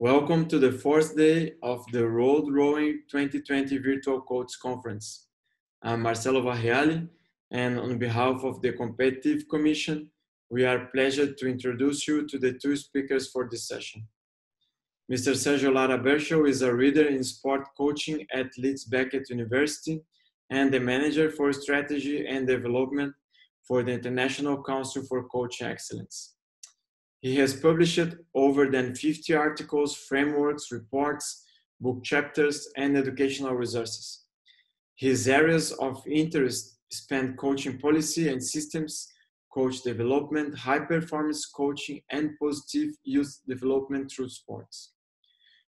Welcome to the fourth day of the Road Rowing 2020 Virtual Coach Conference. I'm Marcelo Varriali, and on behalf of the Competitive Commission, we are pleased to introduce you to the two speakers for this session. Mr. Sergio Lara-Bercial is a reader in sport coaching at Leeds Beckett University and the manager for strategy and development for the International Council for Coaching Excellence. He has published over than 50 articles, frameworks, reports, book chapters, and educational resources. His areas of interest span coaching policy and systems, coach development, high-performance coaching, and positive youth development through sports.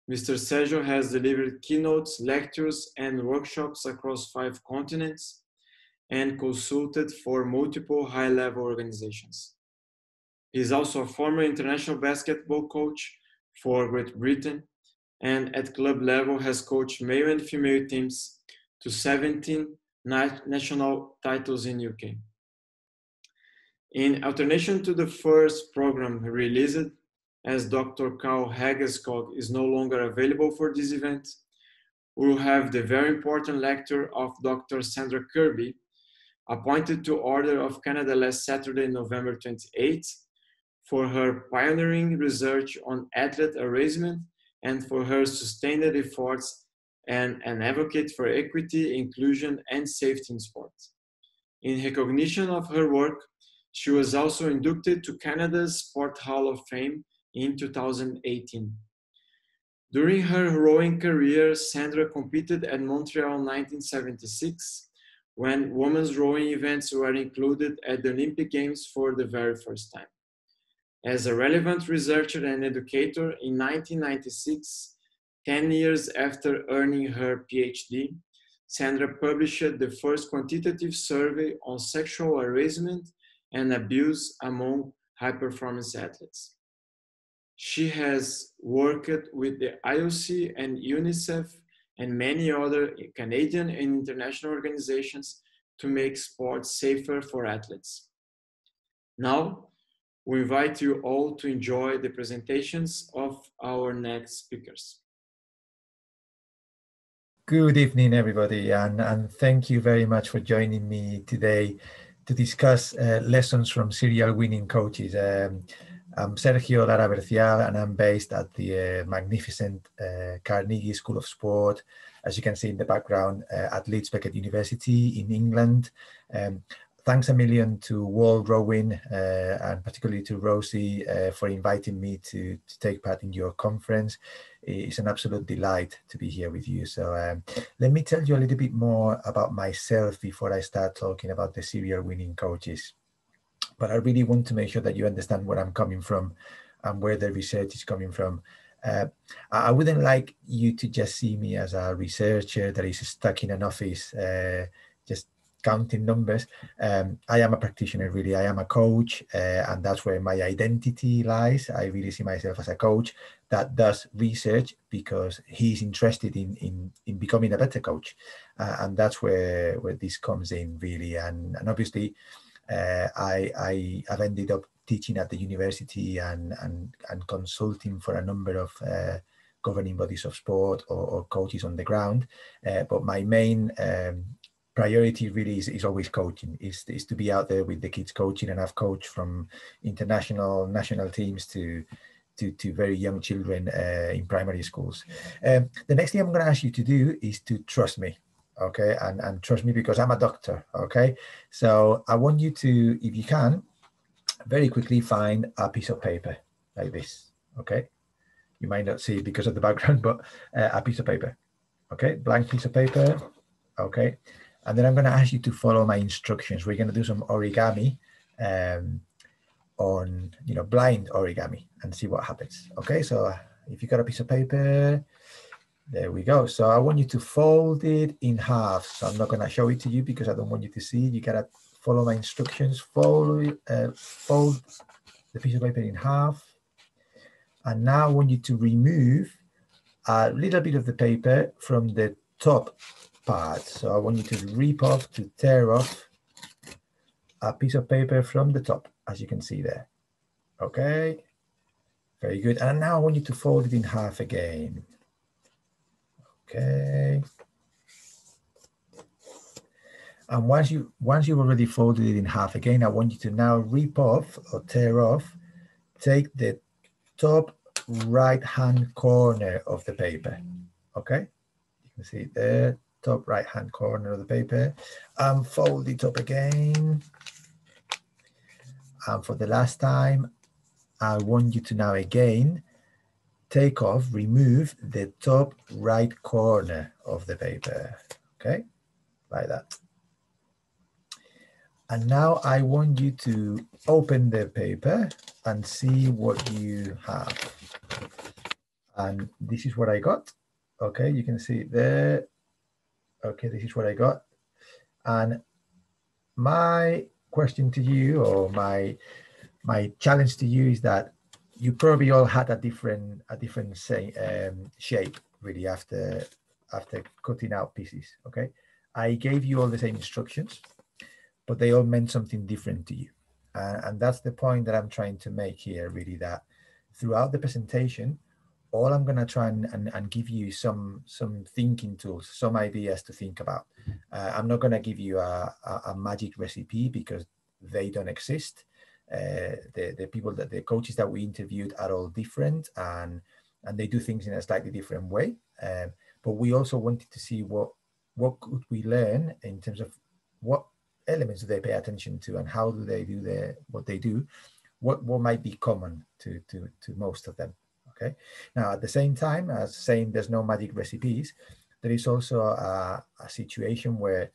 Mr. Sergio has delivered keynotes, lectures, and workshops across 5 continents and consulted for multiple high-level organizations. He is also a former international basketball coach for Great Britain and at club level has coached male and female teams to 17 national titles in UK. In alternation to the first program released, as Dr. Carl Hageskog is no longer available for this event, we will have the very important lecture of Dr. Sandra Kirby, appointed to Order of Canada last Saturday, November 28th, for her pioneering research on athlete harassment and for her sustained efforts and an advocate for equity, inclusion, and safety in sports. In recognition of her work, she was also inducted to Canada's Sport Hall of Fame in 2018. During her rowing career, Sandra competed at Montreal in 1976, when women's rowing events were included at the Olympic Games for the very first time. As a relevant researcher and educator, in 1996, 10 years after earning her PhD, Sandra published the first quantitative survey on sexual harassment and abuse among high-performance athletes. She has worked with the IOC and UNICEF and many other Canadian and international organizations to make sports safer for athletes. Now, we invite you all to enjoy the presentations of our next speakers. Good evening, everybody, and thank you very much for joining me today to discuss lessons from serial winning coaches. I'm Sergio Lara-Bercial, and I'm based at the magnificent Carnegie School of Sport, as you can see in the background, at Leeds Beckett University in England. Thanks a million to World Rowing and particularly to Rosie for inviting me to take part in your conference. It's an absolute delight to be here with you. So let me tell you a little bit more about myself before I start talking about the serial winning coaches. But I really want to make sure that you understand where I'm coming from and where the research is coming from. I wouldn't like you to just see me as a researcher that is stuck in an office just counting numbers. I am a practitioner, really. I am a coach, and that's where my identity lies. I really see myself as a coach that does research because he's interested in becoming a better coach, and that's where this comes in, really. And obviously, I have ended up teaching at the university and consulting for a number of governing bodies of sport or coaches on the ground. But my main priority really is always coaching, is to be out there with the kids coaching, and I've coached from international, national teams to very young children in primary schools. The next thing I'm going to ask you to do is to trust me, okay? And trust me because I'm a doctor, okay? So I want you to, if you can, very quickly find a piece of paper like this, okay? You might not see it because of the background, but a piece of paper, okay? Blank piece of paper, okay? And then I'm going to ask you to follow my instructions. We're going to do some origami on, blind origami and see what happens. Okay, so if you got a piece of paper, there we go. So I want you to fold it in half. So I'm not going to show it to you because I don't want you to see it. You got to follow my instructions. Fold the piece of paper in half. And now I want you to remove a little bit of the paper from the top part. So I want you to rip off, to tear off a piece of paper from the top, as you can see there. Okay, Very good. And now I want you to fold it in half again. Okay. And once you've already folded it in half again, I want you to now rip off or tear off, take the top right-hand corner of the paper. Okay. You can see the top right-hand corner of the paper, and fold it up again. And for the last time, I want you to now again take off, remove the top right corner of the paper, okay, like that. And now I want you to open the paper and see what you have. And this is what I got. Okay, you can see it there. Okay, this is what I got. And my question to you, or my challenge to you, is that you probably all had a different shape really after cutting out pieces. Okay, I gave you all the same instructions, but they all meant something different to you, and that's the point that I'm trying to make here, really, that throughout the presentation, all I'm going to try and give you some thinking tools, some ideas to think about. I'm not going to give you a magic recipe, because they don't exist. The coaches that we interviewed are all different, and they do things in a slightly different way. But we also wanted to see what could we learn in terms of what elements do they pay attention to, and how do they do what they do, what might be common to most of them. Okay. Now, at the same time as saying there's no magic recipes, there is also a situation where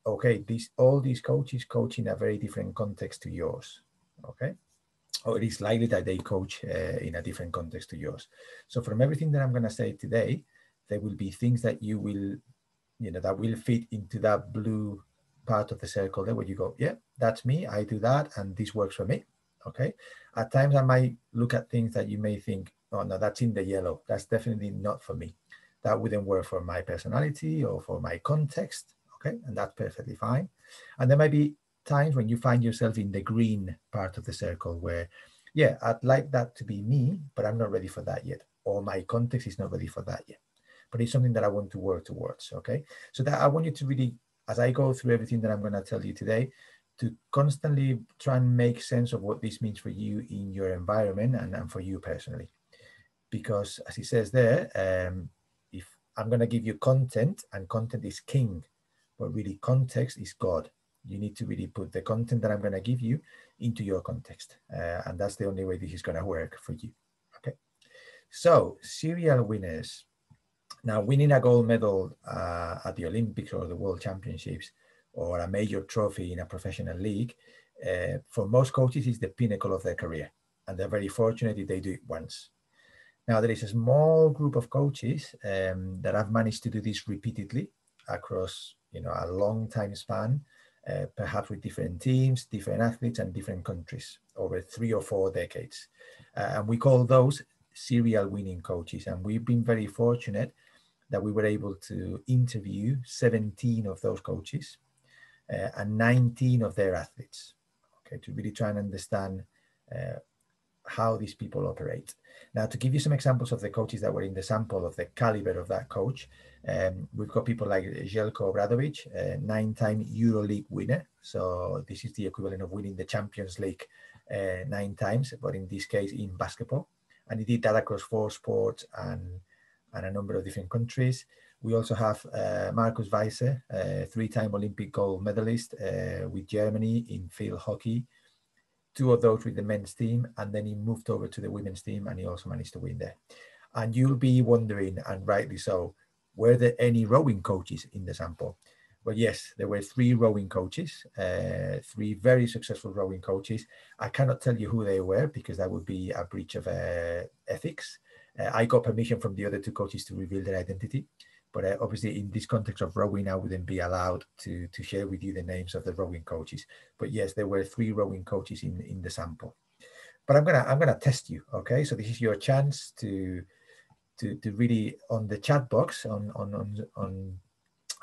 okay, all these coaches coach in a very different context to yours. Okay, or it is likely that they coach in a different context to yours. So from everything that I'm going to say today, there will be things that you will, that will fit into that blue part of the circle there, where you go, yeah, that's me, I do that, and this works for me. Okay. At times I might look at things that you may think, oh no, that's in the yellow, that's definitely not for me, that wouldn't work for my personality or for my context. Okay, and that's perfectly fine. And there might be times when you find yourself in the green part of the circle, where, yeah, I'd like that to be me, but I'm not ready for that yet, or my context is not ready for that yet, but it's something that I want to work towards. Okay, so that I want you to really, as I go through everything that I'm going to tell you today, to constantly try and make sense of what this means for you in your environment and for you personally. Because as it says there, if I'm going to give you content, and content is king, but really context is God. You need to really put the content that I'm going to give you into your context. And that's the only way this is going to work for you. Okay. So serial winners. Now, winning a gold medal at the Olympics or the World Championships, or a major trophy in a professional league, for most coaches is the pinnacle of their career. And they're very fortunate if they do it once. Now, there is a small group of coaches that have managed to do this repeatedly across, a long time span, perhaps with different teams, different athletes, and different countries over 3 or 4 decades. And we call those serial winning coaches. And we've been very fortunate that we were able to interview 17 of those coaches and 19 of their athletes, okay, to really try and understand how these people operate. Now, to give you some examples of the coaches that were in the sample, of the caliber of that coach, we've got people like Željko Obradović, 9-time EuroLeague winner. So this is the equivalent of winning the Champions League 9 times, but in this case in basketball. And he did that across 4 sports and a number of different countries. We also have Markus Weisse, 3-time Olympic gold medalist with Germany in field hockey. 2 of those with the men's team, and then he moved over to the women's team, and he also managed to win there. And you'll be wondering, and rightly so, were there any rowing coaches in the sample? Well, yes, there were 3 rowing coaches, 3 very successful rowing coaches. I cannot tell you who they were, because that would be a breach of ethics. I got permission from the other 2 coaches to reveal their identity. But obviously, in this context of rowing, I wouldn't be allowed to share with you the names of the rowing coaches. But yes, there were 3 rowing coaches in the sample. But I'm gonna test you. Okay, so this is your chance to really, on the chat box on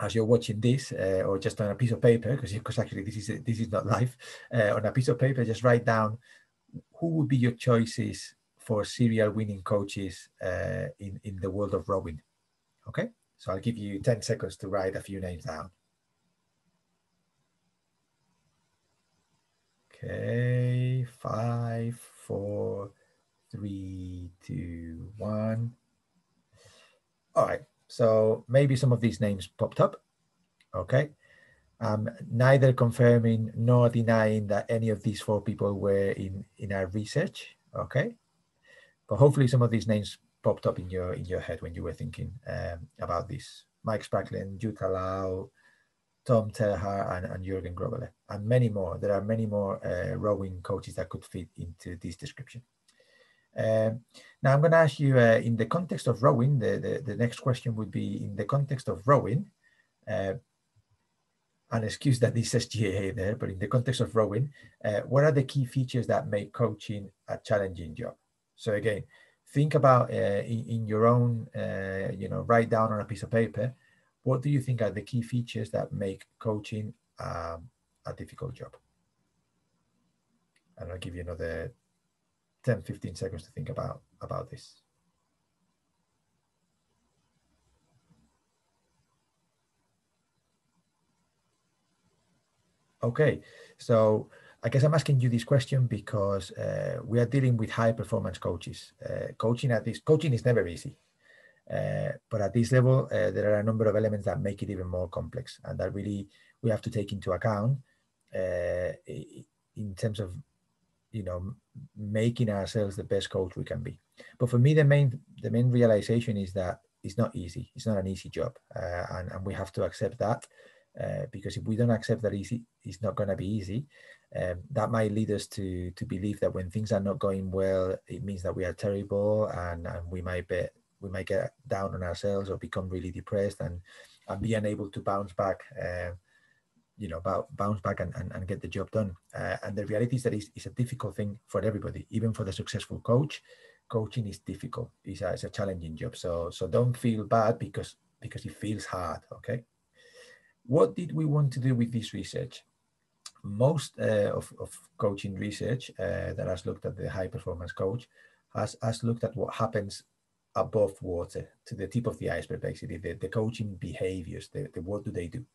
as you're watching this, or just on a piece of paper, because actually this is not live. On a piece of paper, just write down who would be your choices for serial winning coaches in the world of rowing. Okay, so I'll give you 10 seconds to write a few names down. Okay, 5, 4, 3, 2, 1. All right, so maybe some of these names popped up. Okay, neither confirming nor denying that any of these 4 people were in our research. Okay, but hopefully some of these names popped up in your head when you were thinking about this. Mike Spraklin, Jutta Lau, Tom Terhar, and Jürgen Grobele, and many more. There are many more rowing coaches that could fit into this description. Now I'm going to ask you, in the context of rowing, the next question would be, in the context of rowing, and excuse that this says GAA there, but in the context of rowing, what are the key features that make coaching a challenging job? So again, think about in your own, write down on a piece of paper, what do you think are the key features that make coaching a difficult job? And I'll give you another 10, 15 seconds to think about this. Okay, so I guess I'm asking you this question because we are dealing with high performance coaches. Coaching is never easy. But at this level, there are a number of elements that make it even more complex, and that really we have to take into account in terms of, making ourselves the best coach we can be. But for me, the main realization is that it's not easy. It's not an easy job, and we have to accept that, because if we don't accept that it's not going to be easy, that might lead us to believe that when things are not going well, it means that we are terrible, and we might get down on ourselves or become really depressed and be unable to bounce back, and get the job done. And the reality is that it's a difficult thing for everybody, even for the successful coach. Coaching is difficult. It's a challenging job. So don't feel bad because it feels hard. Okay. What did we want to do with this research? Most of coaching research that has looked at the high performance coach has looked at what happens above water, to the tip of the iceberg, basically, the coaching behaviors, the what do they do.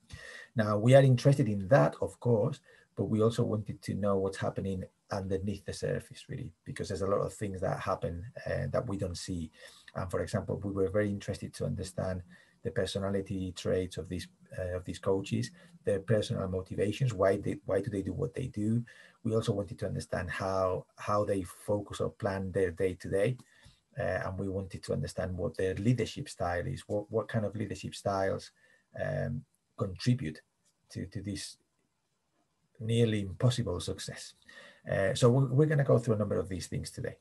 Now, we are interested in that, of course, but we also wanted to know what's happening underneath the surface, really, because there's a lot of things that happen that we don't see. And for example, we were very interested to understand the personality traits of these coaches, their personal motivations, why do they do what they do. We also wanted to understand how they focus or plan their day-to-day. And we wanted to understand what their leadership style is, what kind of leadership styles contribute to this nearly impossible success. So we're going to go through a number of these things today.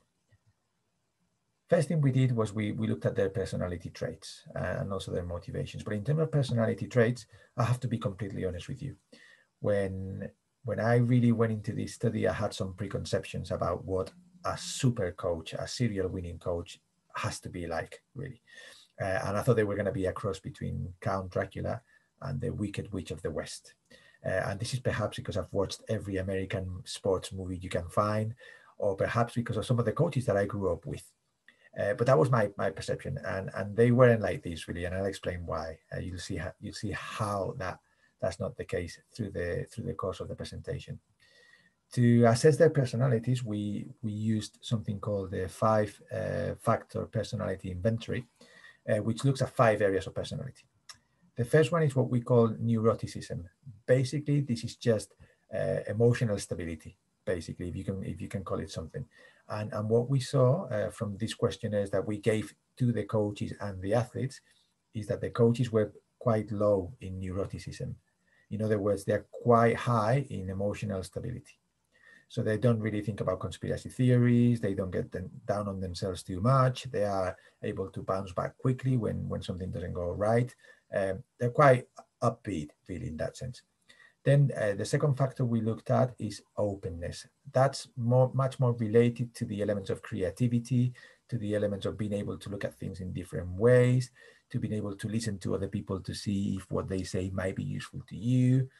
First thing we did was we looked at their personality traits and also their motivations. But in terms of personality traits, I have to be completely honest with you. When I really went into this study, I had some preconceptions about what a super coach, a serial winning coach, has to be like, really. And I thought they were going to be a cross between Count Dracula and the Wicked Witch of the West. And this is perhaps because I've watched every American sports movie you can find, or perhaps because of some of the coaches that I grew up with. But that was my perception, and they weren't like this, really, and I'll explain why. You'll see how that's not the case through the course of the presentation. To assess their personalities, we used something called the 5-factor personality inventory, which looks at 5 areas of personality. The first one is what we call neuroticism. Basically, this is just emotional stability, basically, if you can call it something. And what we saw from these questionnaires that we gave to the coaches and the athletes is that the coaches were quite low in neuroticism. In other words, they're quite high in emotional stability. So they don't really think about conspiracy theories. They don't get down on themselves too much. They are able to bounce back quickly when something doesn't go right. They're quite upbeat, really, in that sense. Then the second factor we looked at is openness. That's much more related to the elements of creativity, to the elements of being able to look at things in different ways, to being able to listen to other people to see if what they say might be useful to you,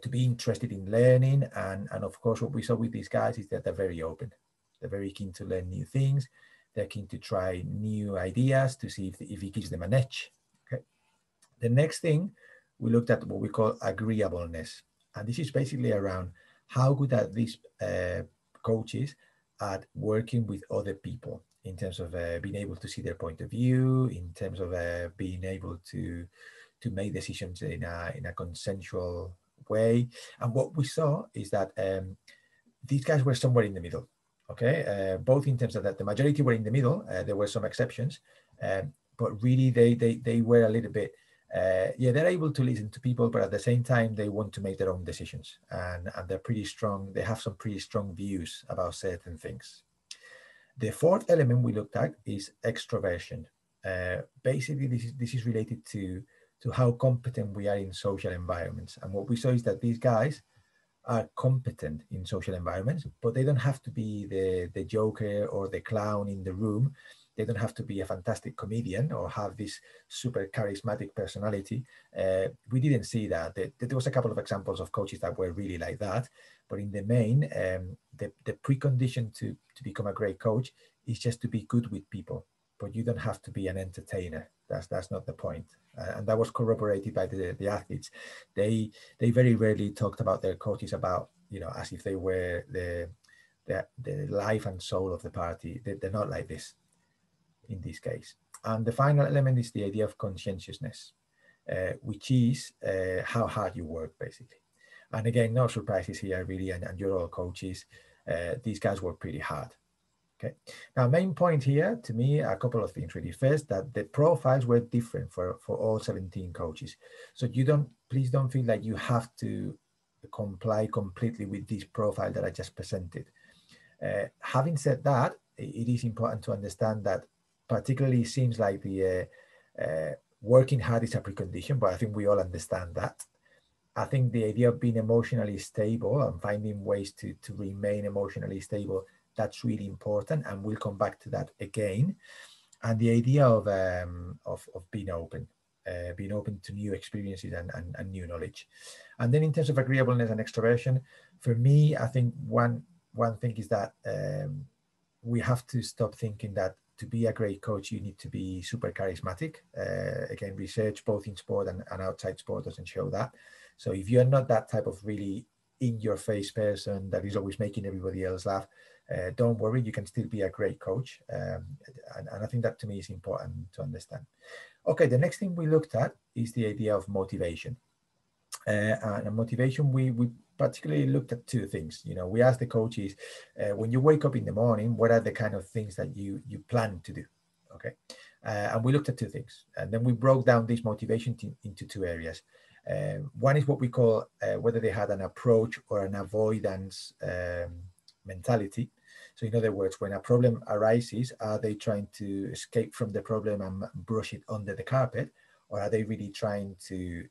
to be interested in learning. And of course, what we saw with these guys is that they're very open. They're very keen to learn new things. They're keen to try new ideas to see if it gives them an edge. Okay. The next thing, we looked at what we call agreeableness. And this is basically around how good are these coaches at working with other people in terms of being able to see their point of view, in terms of being able to make decisions in a consensual way. And what we saw is that these guys were somewhere in the middle. Okay, both in terms of that the majority were in the middle. There were some exceptions, but really they were a little bit. Yeah, they're able to listen to people, but at the same time, they want to make their own decisions, and they're pretty strong. They have some pretty strong views about certain things. The fourth element we looked at is extraversion. Basically, this is related to how competent we are in social environments. And what we saw is that these guys are competent in social environments, but they don't have to be the joker or the clown in the room. They don't have to be a fantastic comedian or have this super charismatic personality. We didn't see that. There was a couple of examples of coaches that were really like that, but in the main, the precondition to become a great coach is just to be good with people, but you don't have to be an entertainer. That's not the point. And that was corroborated by the athletes. They very rarely talked about their coaches about, as if they were the life and soul of the party. They're not like this in this case. And the final element is the idea of conscientiousness, which is how hard you work, basically. And again, no surprises here, really, and you're all coaches. These guys work pretty hard. Okay. Now, main point here, to me, a couple of things really. First, that the profiles were different for all 17 coaches. So please don't feel like you have to comply completely with this profile that I just presented. Having said that, it is important to understand that particularly it seems like the working hard is a precondition, but I think we all understand that. I think the idea of being emotionally stable and finding ways to remain emotionally stable, that's really important, and we'll come back to that again. And the idea of being open to new experiences and new knowledge. And then in terms of agreeableness and extroversion, for me, I think one thing is that we have to stop thinking that to be a great coach, you need to be super charismatic. Again, research both in sport and outside sport doesn't show that. So if you're not that type of really in-your-face person that is always making everybody else laugh, don't worry, you can still be a great coach. And I think that to me is important to understand. Okay, the next thing we looked at is the idea of motivation. And motivation, we particularly looked at two things. We asked the coaches, when you wake up in the morning, what are the kind of things that you plan to do? Okay, and we looked at two things, and then we broke down this motivation into two areas. One is what we call whether they had an approach or an avoidance mentality. So in other words, when a problem arises, are they trying to escape from the problem and brush it under the carpet, or are they really trying to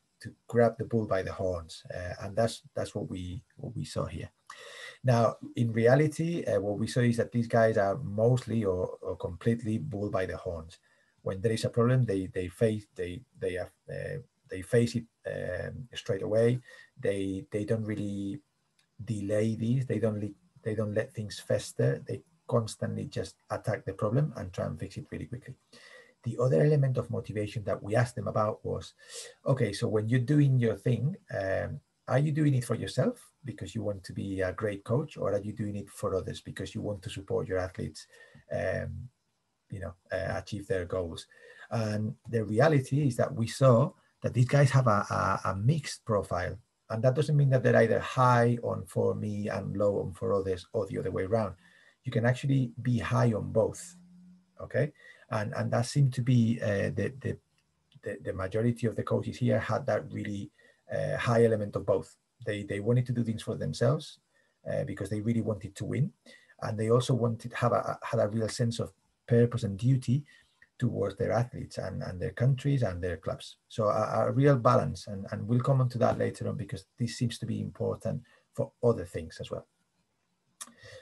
grab the bull by the horns? And that's what we saw here. Now, in reality, what we saw is that these guys are mostly or completely bull by the horns. When there is a problem, they face it straight away. They don't really delay these. They don't let things fester. They constantly just attack the problem and try and fix it really quickly. The other element of motivation that we asked them about was, okay, so when you're doing your thing, are you doing it for yourself because you want to be a great coach, or are you doing it for others because you want to support your athletes, achieve their goals? And the reality is that we saw that these guys have a mixed profile. And that doesn't mean that they're either high on for me and low on for others, or the other way around. You can actually be high on both, okay? And that seemed to be the majority of the coaches here had that really high element of both. They wanted to do things for themselves because they really wanted to win, and they also had a real sense of purpose and duty towards their athletes and their countries and their clubs. So a real balance, and we'll come on to that later on because this seems to be important for other things as well.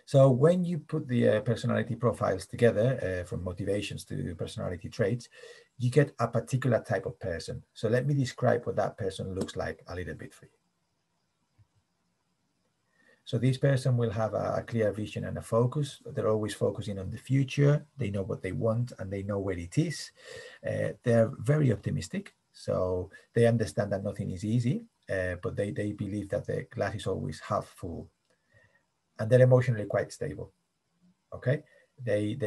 So when you put the personality profiles together, from motivations to personality traits, you get a particular type of person. So let me describe what that person looks like a little bit for you. So this person will have a clear vision and a focus. They're always focusing on the future. They know what they want and they know where it is. They're very optimistic. So they understand that nothing is easy, but they believe that the glass is always half full. And they're emotionally quite stable. Okay, they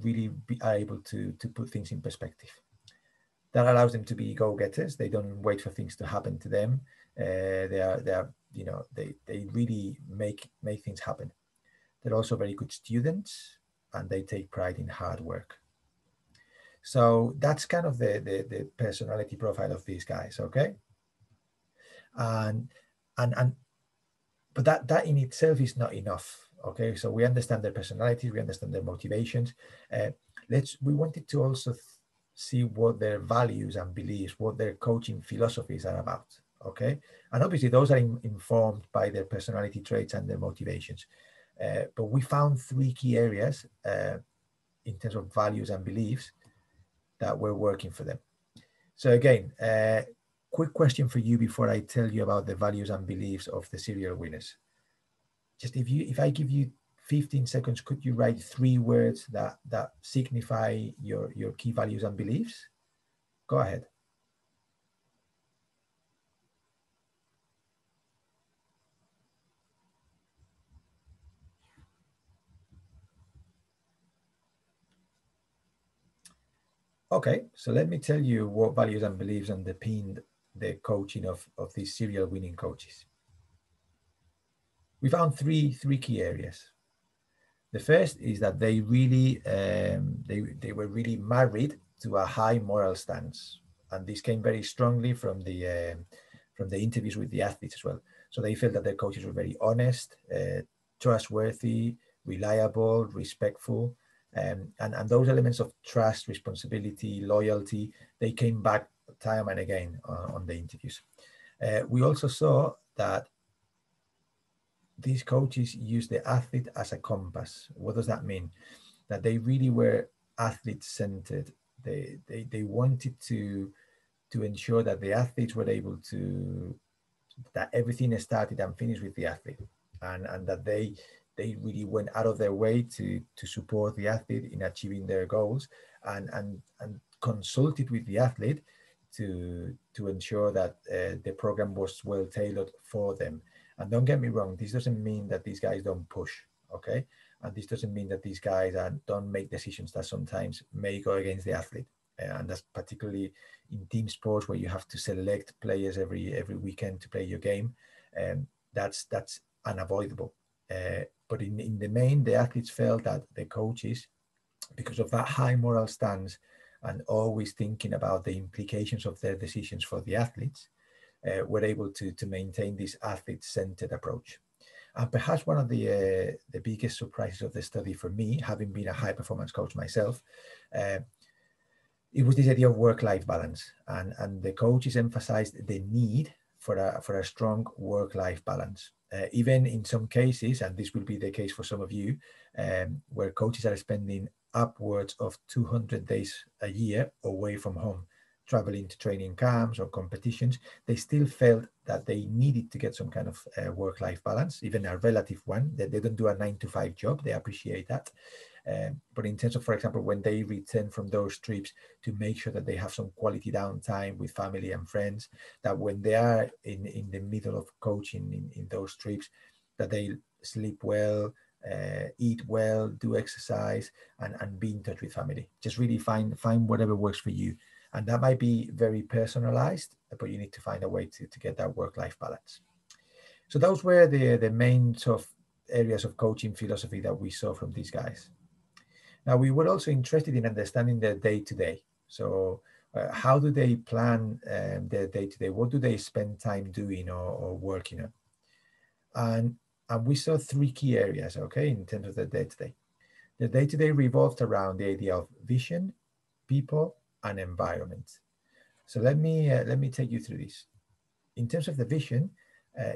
really are able to put things in perspective. That allows them to be go-getters. They don't wait for things to happen to them. They are you know, they really make things happen. They're also very good students, and they take pride in hard work. So that's kind of the personality profile of these guys. Okay, and but that in itself is not enough. Okay, so we understand their personalities, we understand their motivations. We wanted to also see what their values and beliefs, what their coaching philosophies are about. Okay, and obviously those are informed by their personality traits and their motivations. But we found 3 key areas in terms of values and beliefs that were working for them. So again, quick question for you before I tell you about the values and beliefs of the serial winners. Just if I give you 15 seconds, could you write 3 words that signify your key values and beliefs? Go ahead. Okay, so let me tell you what values and beliefs underpinned the coaching of these serial winning coaches. We found three key areas. The first is that they really they were really married to a high moral stance, and this came very strongly from the interviews with the athletes as well. So they felt that their coaches were very honest, trustworthy, reliable, respectful, and those elements of trust, responsibility, loyalty, they came back time and again on the interviews. We also saw that these coaches use the athlete as a compass. What does that mean? That they really were athlete-centered. They wanted to ensure that the athletes were able to, that everything started and finished with the athlete, and that they really went out of their way to support the athlete in achieving their goals, and consulted with the athlete to ensure that the program was well tailored for them. And don't get me wrong, this doesn't mean that these guys don't push, okay? And this doesn't mean that these guys don't make decisions that sometimes may go against the athlete. And that's particularly in team sports where you have to select players every weekend to play your game. That's unavoidable. But in the main, the athletes felt that the coaches, because of that high moral stance and always thinking about the implications of their decisions for the athletes, were able to maintain this athlete-centered approach. And perhaps one of the biggest surprises of the study for me, having been a high-performance coach myself, it was this idea of work-life balance. And the coaches emphasized the need for a strong work-life balance. Even in some cases, and this will be the case for some of you, where coaches are spending upwards of 200 days a year away from home, traveling to training camps or competitions, they still felt that they needed to get some kind of work-life balance, even a relative one. They don't do a 9-to-5 job, they appreciate that. But in terms of, for example, when they return from those trips, to make sure that they have some quality downtime with family and friends, that when they are in the middle of coaching in those trips, that they sleep well, eat well, do exercise, and be in touch with family. Just really find whatever works for you. And that might be very personalized, but you need to find a way to get that work-life balance. So those were the main sort of areas of coaching philosophy that we saw from these guys. Now, we were also interested in understanding their day-to-day. So how do they plan their day-to-day? What do they spend time doing or working on? And we saw 3 key areas, okay, in terms of the day-to-day. The day-to-day revolved around the idea of vision, people, and environment. So let me take you through this. In terms of the vision,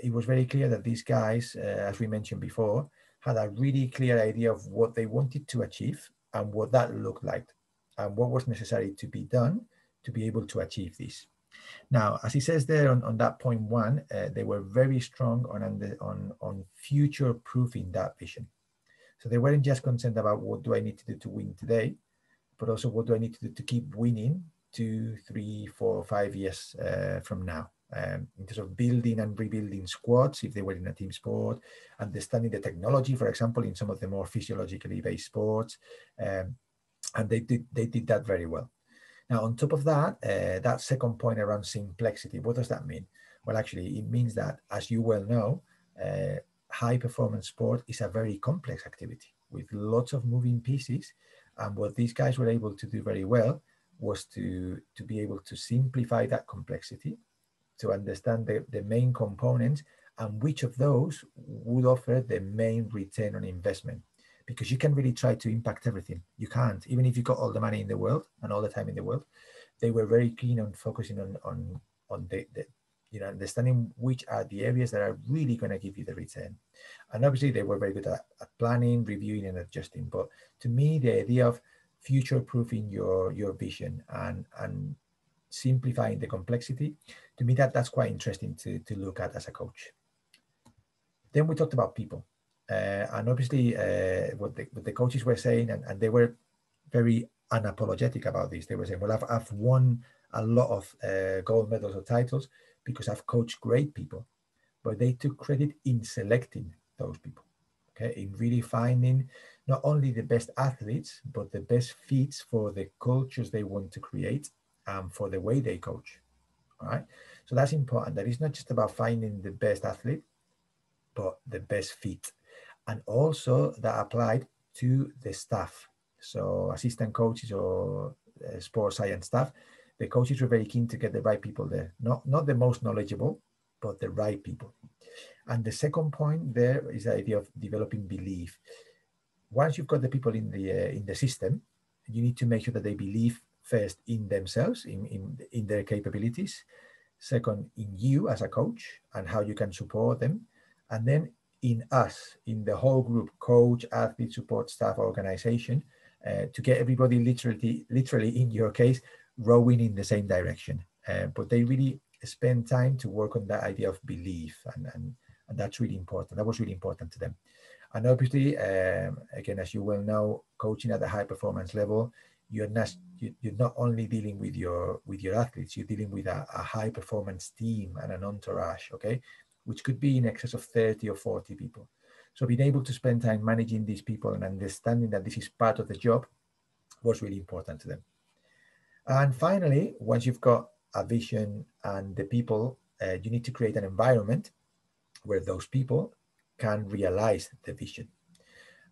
it was very clear that these guys, as we mentioned before, had a really clear idea of what they wanted to achieve and what that looked like and what was necessary to be done to be able to achieve this. Now, as he says there on that point one, they were very strong on future-proofing that vision. So they weren't just concerned about what do I need to do to win today, but also what do I need to do to keep winning 2, 3, 4, 5 years from now. In terms of building and rebuilding squads, if they were in a team sport, understanding the technology, for example, in some of the more physiologically based sports, and they did that very well. Now, on top of that, that second point around complexity, what does that mean? Well, actually, it means that, as you well know, high performance sport is a very complex activity with lots of moving pieces. And what these guys were able to do very well was to be able to simplify that complexity, to understand the main components and which of those would offer the main return on investment. Because you can really try to impact everything. You can't, even if you got all the money in the world and all the time in the world. They were very keen on focusing on the understanding which are the areas that are really going to give you the return. And obviously they were very good at planning, reviewing, and adjusting. But to me, the idea of future-proofing your vision and simplifying the complexity, to me that's quite interesting to look at as a coach. Then we talked about people. And obviously what the coaches were saying, and they were very unapologetic about this. They were saying, well, I've won a lot of gold medals or titles because I've coached great people. But they took credit in selecting those people, okay, in really finding not only the best athletes, but the best fits for the cultures they want to create and for the way they coach, all right? So that's important. That it's not just about finding the best athlete, but the best fit. And also that applied to the staff. So assistant coaches or sports science staff, the coaches were very keen to get the right people there. Not the most knowledgeable, but the right people. And the second point there is the idea of developing belief. Once you've got the people in the system, you need to make sure that they believe first in themselves, in their capabilities. Second, in you as a coach and how you can support them. And then in us, in the whole group, coach, athlete, support staff, organization, to get everybody literally in your case, rowing in the same direction. But they really spend time to work on that idea of belief, and that's really important. That was really important to them. And obviously, again, as you well know, coaching at the high performance level, you're not only dealing with your athletes, you're dealing with a high performance team and an entourage, okay, which could be in excess of 30 or 40 people. So being able to spend time managing these people and understanding that this is part of the job was really important to them. And finally, once you've got a vision and the people, you need to create an environment where those people can realize the vision.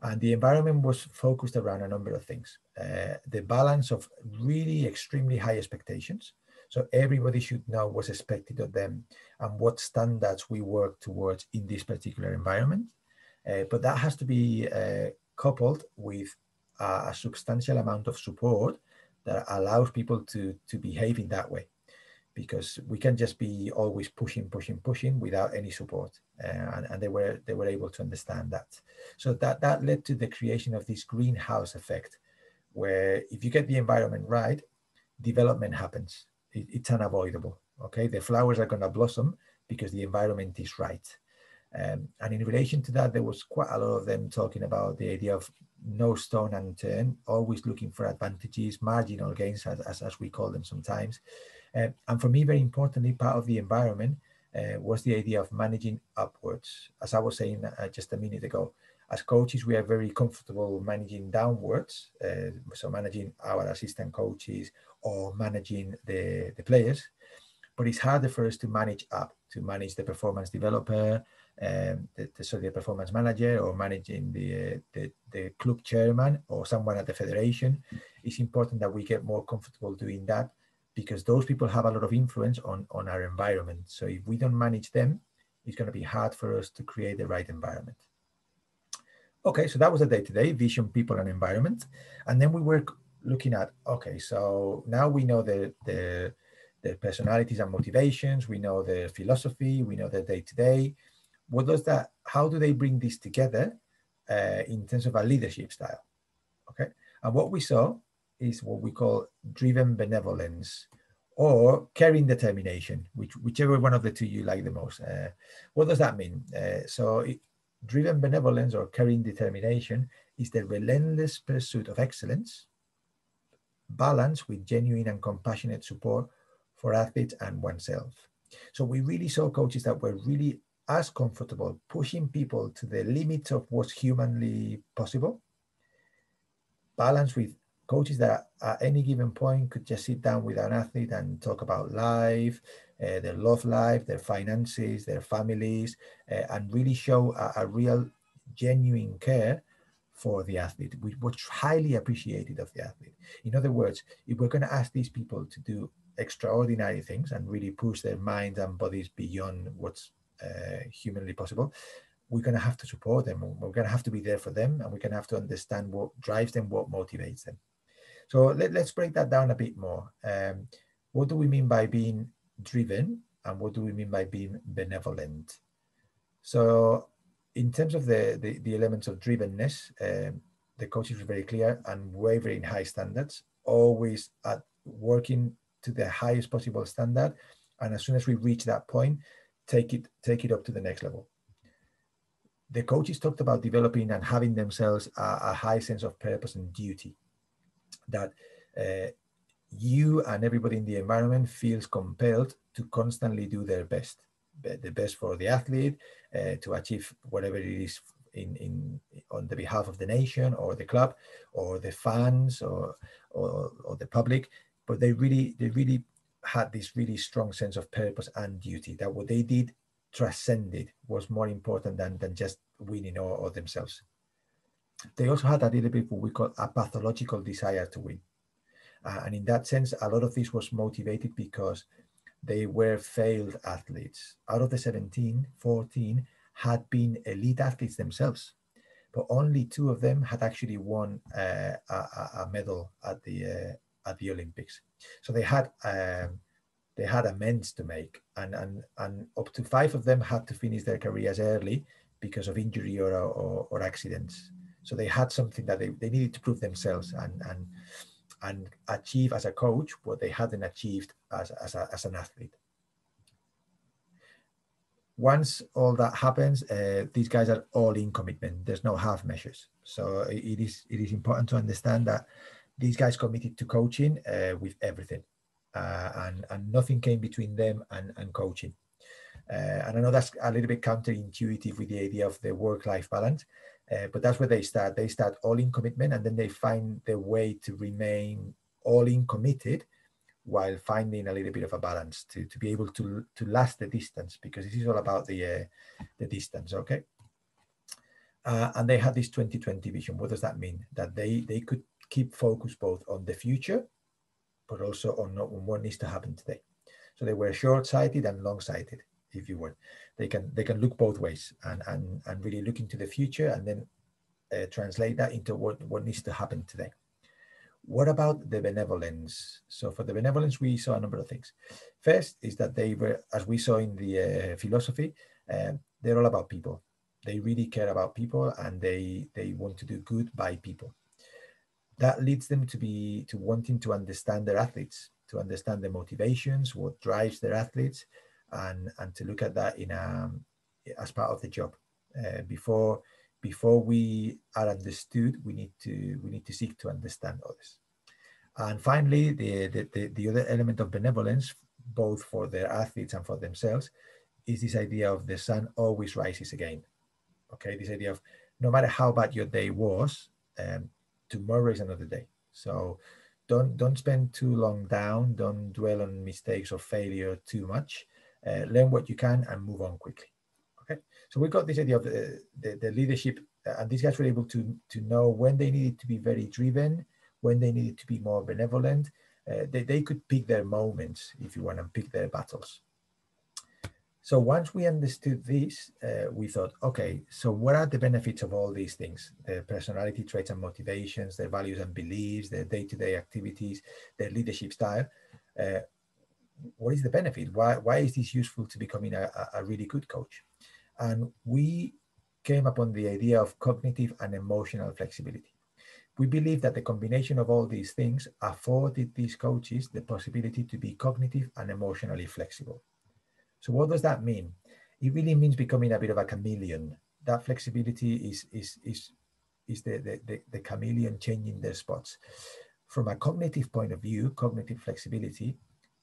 And the environment was focused around a number of things. The balance of really extremely high expectations. So everybody should know what's expected of them and what standards we work towards in this particular environment. But that has to be coupled with a substantial amount of support that allows people to behave in that way. Because we can just be always pushing without any support, and they were able to understand that. So that led to the creation of this greenhouse effect, where if you get the environment right, development happens. It's unavoidable. Okay, the flowers are going to blossom because the environment is right. And in relation to that, there was quite a lot of them talking about the idea of no stone unturned, always looking for advantages, marginal gains, as we call them sometimes. And for me, very importantly, part of the environment was the idea of managing upwards. As I was saying just a minute ago, as coaches, we are very comfortable managing downwards, so managing our assistant coaches or managing the players. But it's harder for us to manage up, to manage the performance developer, the performance manager, or managing the club chairman or someone at the federation. It's important that we get more comfortable doing that, because those people have a lot of influence on our environment. So if we don't manage them, it's going to be hard for us to create the right environment. Okay, so that was the day-to-day, vision, people, and environment. And then we were looking at, okay, so now we know the personalities and motivations, we know the philosophy, we know the day-to-day. What does that, how do they bring this together in terms of a leadership style? Okay, and what we saw is what we call driven benevolence, or caring determination, whichever one of the two you like the most. What does that mean? Driven benevolence or caring determination is the relentless pursuit of excellence, balanced with genuine and compassionate support for athletes and oneself. So we really saw coaches that were really as comfortable pushing people to the limits of what's humanly possible, balanced with coaches that at any given point could just sit down with an athlete and talk about life, their love life, their finances, their families, and really show a real genuine care for the athlete, which was highly appreciated of the athlete. In other words, if we're going to ask these people to do extraordinary things and really push their minds and bodies beyond what's humanly possible, we're going to have to support them. We're going to have to be there for them, and we're going to have to understand what drives them, what motivates them. So let's break that down a bit more. What do we mean by being driven, and what do we mean by being benevolent? So in terms of the elements of drivenness, the coaches were very clear and wavering high standards, always at working to the highest possible standard. And as soon as we reach that point, take it up to the next level. The coaches talked about developing and having themselves a high sense of purpose and duty, that you and everybody in the environment feels compelled to constantly do their best, the best for the athlete, to achieve whatever it is on the behalf of the nation or the club or the fans or the public. But they really had this really strong sense of purpose and duty, that what they did transcended, was more important than just winning or themselves. They also had a little bit what we call a pathological desire to win. And in that sense, a lot of this was motivated because they were failed athletes. Out of the 17, 14 had been elite athletes themselves, but only 2 of them had actually won a medal at the Olympics. So they had amends to make, and up to 5 of them had to finish their careers early because of injury or accidents. So they had something that they needed to prove themselves and achieve as a coach what they hadn't achieved as an athlete. Once all that happens, these guys are all in commitment. There's no half measures. So it is important to understand that these guys committed to coaching with everything, and nothing came between them and coaching. And I know that's a little bit counterintuitive with the idea of the work-life balance, but that's where they start. They start all in commitment, and then they find the way to remain all in committed while finding a little bit of a balance to be able to last the distance, because this is all about the distance, okay? And they had this 2020 vision. What does that mean? That they could keep focus both on the future, but also on what needs to happen today. So they were short-sighted and long-sighted, if you will. They can look both ways and really look into the future, and then translate that into what needs to happen today. What about the benevolence? So for the benevolence, we saw a number of things. First is that they were, as we saw in the philosophy, they're all about people. They really care about people, and they want to do good by people. That leads them to wanting to understand their athletes, to understand their motivations, what drives their athletes, and to look at that as part of the job. Before we are understood, we need to seek to understand others. And finally, the other element of benevolence, both for their athletes and for themselves, is this idea of the sun always rises again. Okay, this idea of no matter how bad your day was, tomorrow is another day. So don't spend too long down. Don't dwell on mistakes or failure too much. Learn what you can and move on quickly. Okay, so we got this idea of the leadership, and these guys were able to know when they needed to be very driven, when they needed to be more benevolent. They could pick their moments, if you want, and pick their battles. So once we understood this, we thought, okay, so what are the benefits of all these things? Their personality traits and motivations, their values and beliefs, their day-to-day activities, their leadership style. What is the benefit? Why is this useful to becoming a really good coach? And we came upon the idea of cognitive and emotional flexibility. we believe that the combination of all these things afforded these coaches the possibility to be cognitive and emotionally flexible. So what does that mean? It really means becoming a bit of a chameleon. That flexibility is the chameleon changing their spots. From a cognitive point of view, cognitive flexibility,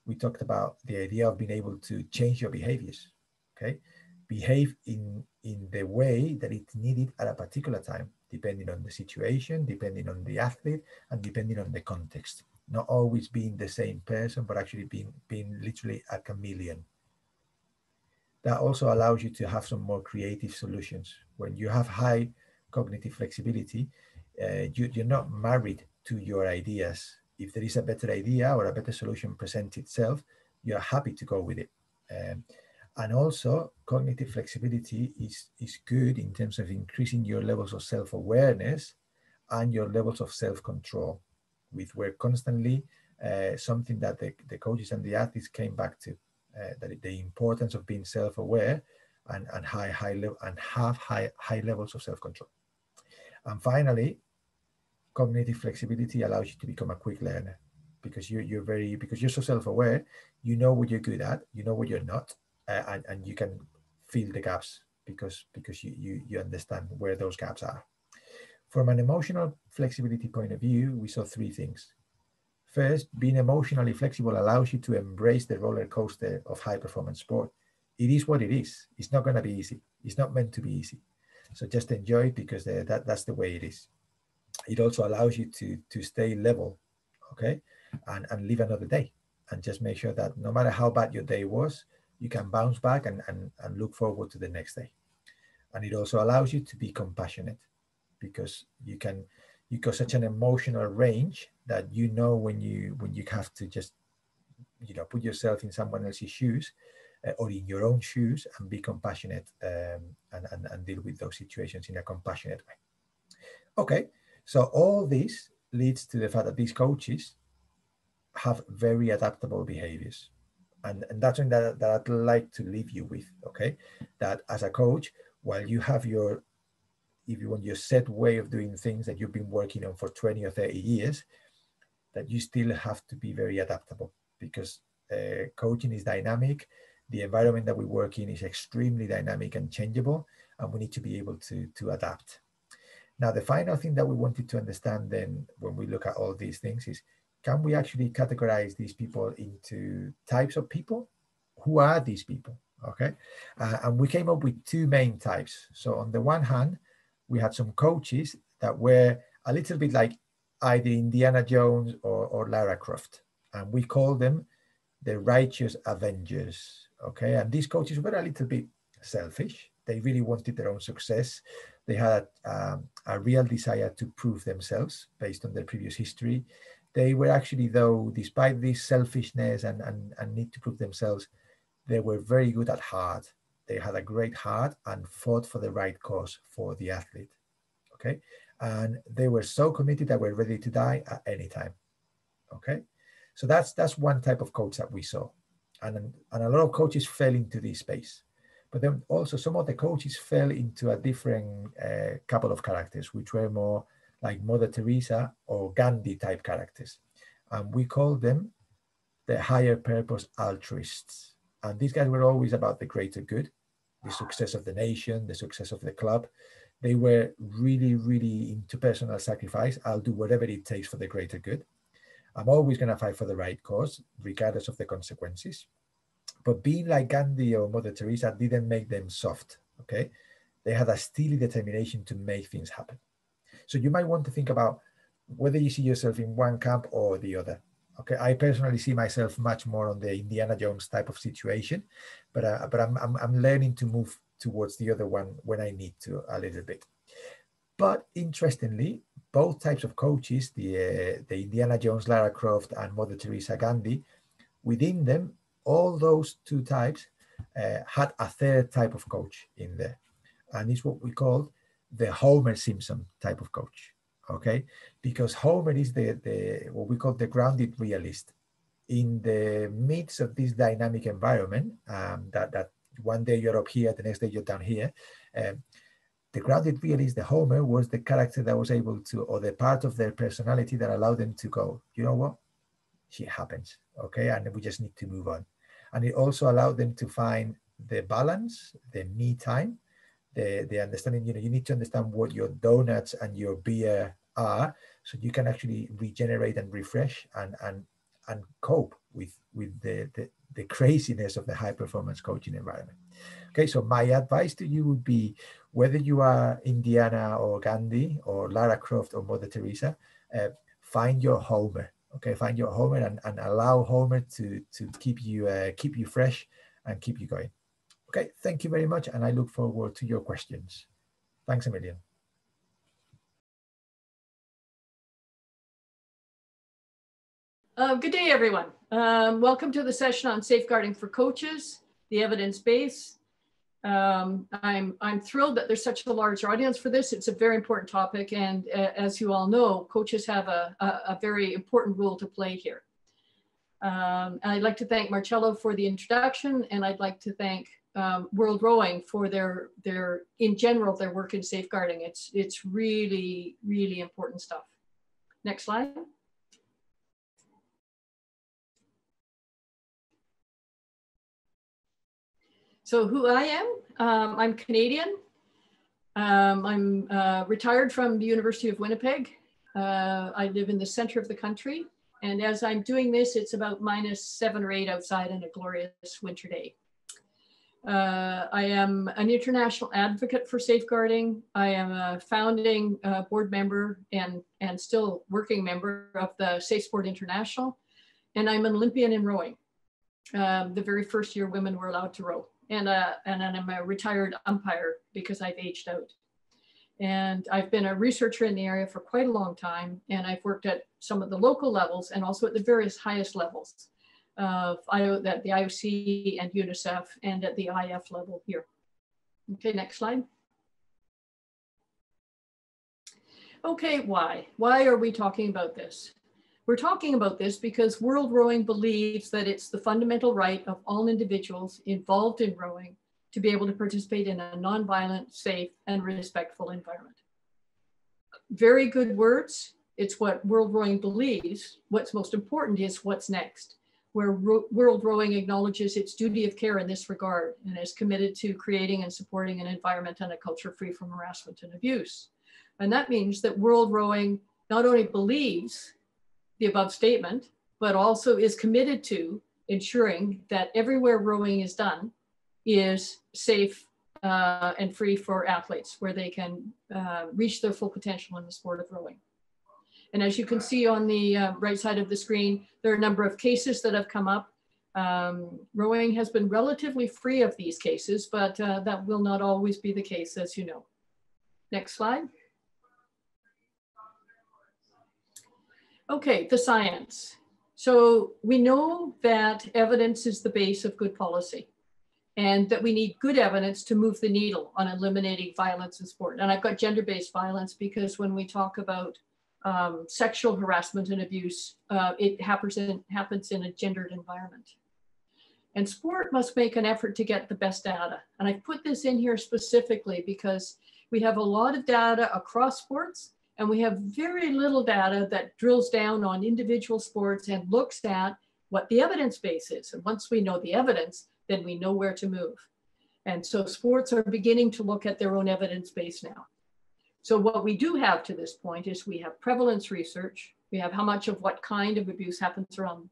we talked about the idea of being able to change your behaviors, okay? Behave in the way that it's needed at a particular time, depending on the situation, depending on the athlete, and depending on the context. Not always being the same person, but actually being literally a chameleon. That also allows you to have some more creative solutions. When you have high cognitive flexibility, you're not married to your ideas. If there is a better idea or a better solution presents itself, you're happy to go with it. And also, cognitive flexibility is good in terms of increasing your levels of self-awareness and your levels of self-control, which were constantly something that the coaches and the athletes came back to. That the importance of being self-aware and have high levels of self-control. And finally, cognitive flexibility allows you to become a quick learner because you're so self-aware. You know what you're good at, you know what you're not, and you can fill the gaps because you understand where those gaps are. From an emotional flexibility point of view, we saw three things. First, being emotionally flexible allows you to embrace the roller coaster of high performance sport. It is what it is. It's not going to be easy. It's not meant to be easy. So just enjoy it because that's the way it is. It also allows you to stay level, okay, and live another day and just make sure that no matter how bad your day was, you can bounce back and look forward to the next day. And it also allows you to be compassionate because you got such an emotional range that you know when you have to just put yourself in someone else's shoes or in your own shoes and be compassionate and deal with those situations in a compassionate way. Okay, so all this leads to the fact that these coaches have very adaptable behaviors. And that's something that I'd like to leave you with, okay? That as a coach, while you have your set way of doing things that you've been working on for 20 or 30 years, that you still have to be very adaptable because coaching is dynamic. The environment that we work in is extremely dynamic and changeable, and we need to be able to adapt. Now, the final thing that we wanted to understand then when we look at all these things is, can we actually categorize these people into types of people? Who are these people? Okay. And we came up with two main types. So on the one hand, we had some coaches that were a little bit like either Indiana Jones or Lara Croft. And we call them the Righteous Avengers. Okay. And these coaches were a little bit selfish. They really wanted their own success. They had a real desire to prove themselves based on their previous history. They were actually, though, despite this selfishness and need to prove themselves, they were very good at heart. They had a great heart and fought for the right cause for the athlete. Okay. And they were so committed that were ready to die at any time. Okay. So that's one type of coach that we saw. And a lot of coaches fell into this space. But then also some of the coaches fell into a different couple of characters, which were more like Mother Teresa or Gandhi type characters. And we call them the higher purpose altruists. And these guys were always about the greater good, the success of the nation, the success of the club. They were really, really into personal sacrifice. I'll do whatever it takes for the greater good. I'm always going to fight for the right cause, regardless of the consequences. But being like Gandhi or Mother Teresa didn't make them soft, okay? They had a steely determination to make things happen. So you might want to think about whether you see yourself in one camp or the other. Okay, I personally see myself much more on the Indiana Jones type of situation, but I'm learning to move towards the other one when I need to a little bit. But interestingly, both types of coaches, the Indiana Jones, Lara Croft, and Mother Teresa, Gandhi, within them, all those two types had a third type of coach in there, and it's what we call the Homer Simpson type of coach. Okay, because Homer is the what we call the grounded realist. In the midst of this dynamic environment, that one day you're up here, the next day you're down here, the grounded realist, the Homer, was the character that was able to, or the part of their personality that allowed them to go, you know what, shit happens, okay, and we just need to move on. And it also allowed them to find the balance, the me time, the understanding, you know, you need to understand what your donuts and your beer are, so you can actually regenerate and refresh and cope with the craziness of the high performance coaching environment. Okay, so my advice to you would be, whether you are Indiana or Gandhi or Lara Croft or Mother Teresa, find your Homer. Okay, find your Homer and allow Homer to keep you fresh and keep you going. Okay, thank you very much, and I look forward to your questions. Thanks a million. Good day, everyone. Welcome to the session on safeguarding for coaches, the evidence base. I'm thrilled that there's such a large audience for this. It's a very important topic, and as you all know, coaches have a very important role to play here. I'd like to thank Marcello for the introduction, and I'd like to thank World Rowing for their in general, their work in safeguarding. It's really, really important stuff. Next slide. So who I am, I'm Canadian. I'm retired from the University of Winnipeg. I live in the center of the country. And as I'm doing this, it's about -7 or 8 outside on a glorious winter day. I am an international advocate for safeguarding. I am a founding board member and still working member of the Safe Sport International. And I'm an Olympian in rowing. The very first year women were allowed to row. And I'm a retired umpire because I've aged out. And I've been a researcher in the area for quite a long time. And I've worked at some of the local levels and also at the various highest levels of at the IOC and UNICEF and at the IF level here. Okay, next slide. Okay, why? Why are we talking about this? We're talking about this because World Rowing believes that it's the fundamental right of all individuals involved in rowing to be able to participate in a nonviolent, safe, and respectful environment. Very good words. It's what World Rowing believes. What's most important is what's next, where World Rowing acknowledges its duty of care in this regard and is committed to creating and supporting an environment and a culture free from harassment and abuse. And that means that World Rowing not only believes the above statement, but also is committed to ensuring that everywhere rowing is done is safe and free for athletes, where they can reach their full potential in the sport of rowing. And as you can see on the right side of the screen, there are a number of cases that have come up. Rowing has been relatively free of these cases, but that will not always be the case, as you know. Next slide. Okay, the science. So we know that evidence is the base of good policy, and that we need good evidence to move the needle on eliminating violence in sport. And I've got gender-based violence because when we talk about sexual harassment and abuse, it happens in a gendered environment. And sport must make an effort to get the best data. And I've put this in here specifically because we have a lot of data across sports, and we have very little data that drills down on individual sports and looks at what the evidence base is. And once we know the evidence, then we know where to move. And so sports are beginning to look at their own evidence base now. So what we do have to this point is we have prevalence research. We have how much of what kind of abuse happens around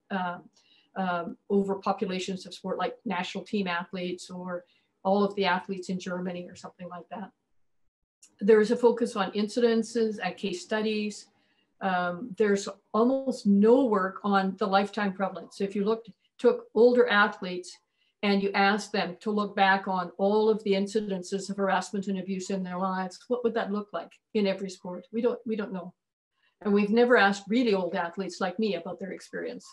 over populations of sport, like national team athletes or all of the athletes in Germany or something like that. There is a focus on incidences and case studies. There's almost no work on the lifetime prevalence. So if you took older athletes and you asked them to look back on all of the incidences of harassment and abuse in their lives, what would that look like in every sport? We don't know. And we've never asked really old athletes like me about their experience.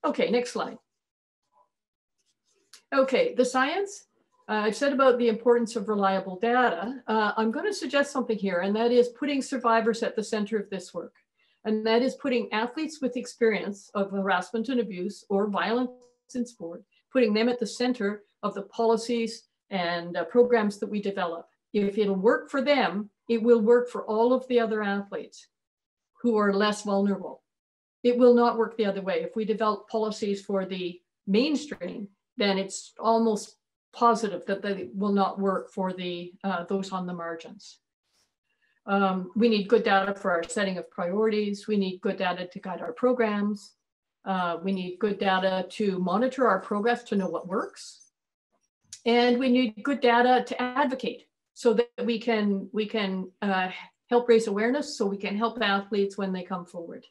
Okay, next slide. Okay, the science. I've said about the importance of reliable data. I'm going to suggest something here, and that is putting survivors at the center of this work. And that is putting athletes with experience of harassment and abuse or violence in sport, putting them at the center of the policies and programs that we develop. if it'll work for them, it will work for all of the other athletes who are less vulnerable. It will not work the other way. If we develop policies for the mainstream, then it's almost positive that they will not work for the those on the margins. We need good data for our setting of priorities. We need good data to guide our programs. We need good data to monitor our progress to know what works. And we need good data to advocate so that we can help raise awareness, so we can help athletes when they come forward.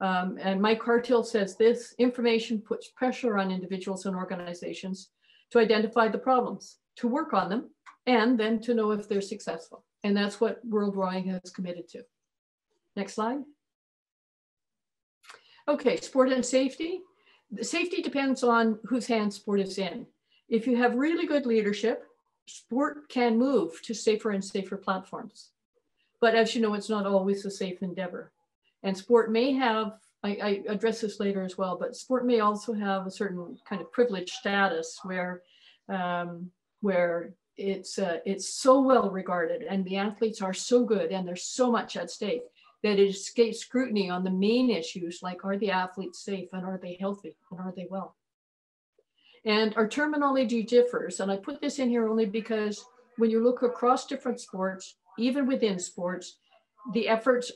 And Mike Hartill says this: information puts pressure on individuals and organizations to identify the problems, to work on them, and then to know if they're successful. And that's what World Rowing has committed to. Next slide. Okay, sport and safety. The safety depends on whose hands sport is in. If you have really good leadership, sport can move to safer and safer platforms. But as you know, it's not always a safe endeavor. And sport may have, I address this later as well, but sport may also have a certain kind of privileged status where it's so well regarded and the athletes are so good and there's so much at stake that it escapes scrutiny on the main issues, like, are the athletes safe and are they healthy and are they well? And our terminology differs. And I put this in here only because when you look across different sports, even within sports, the efforts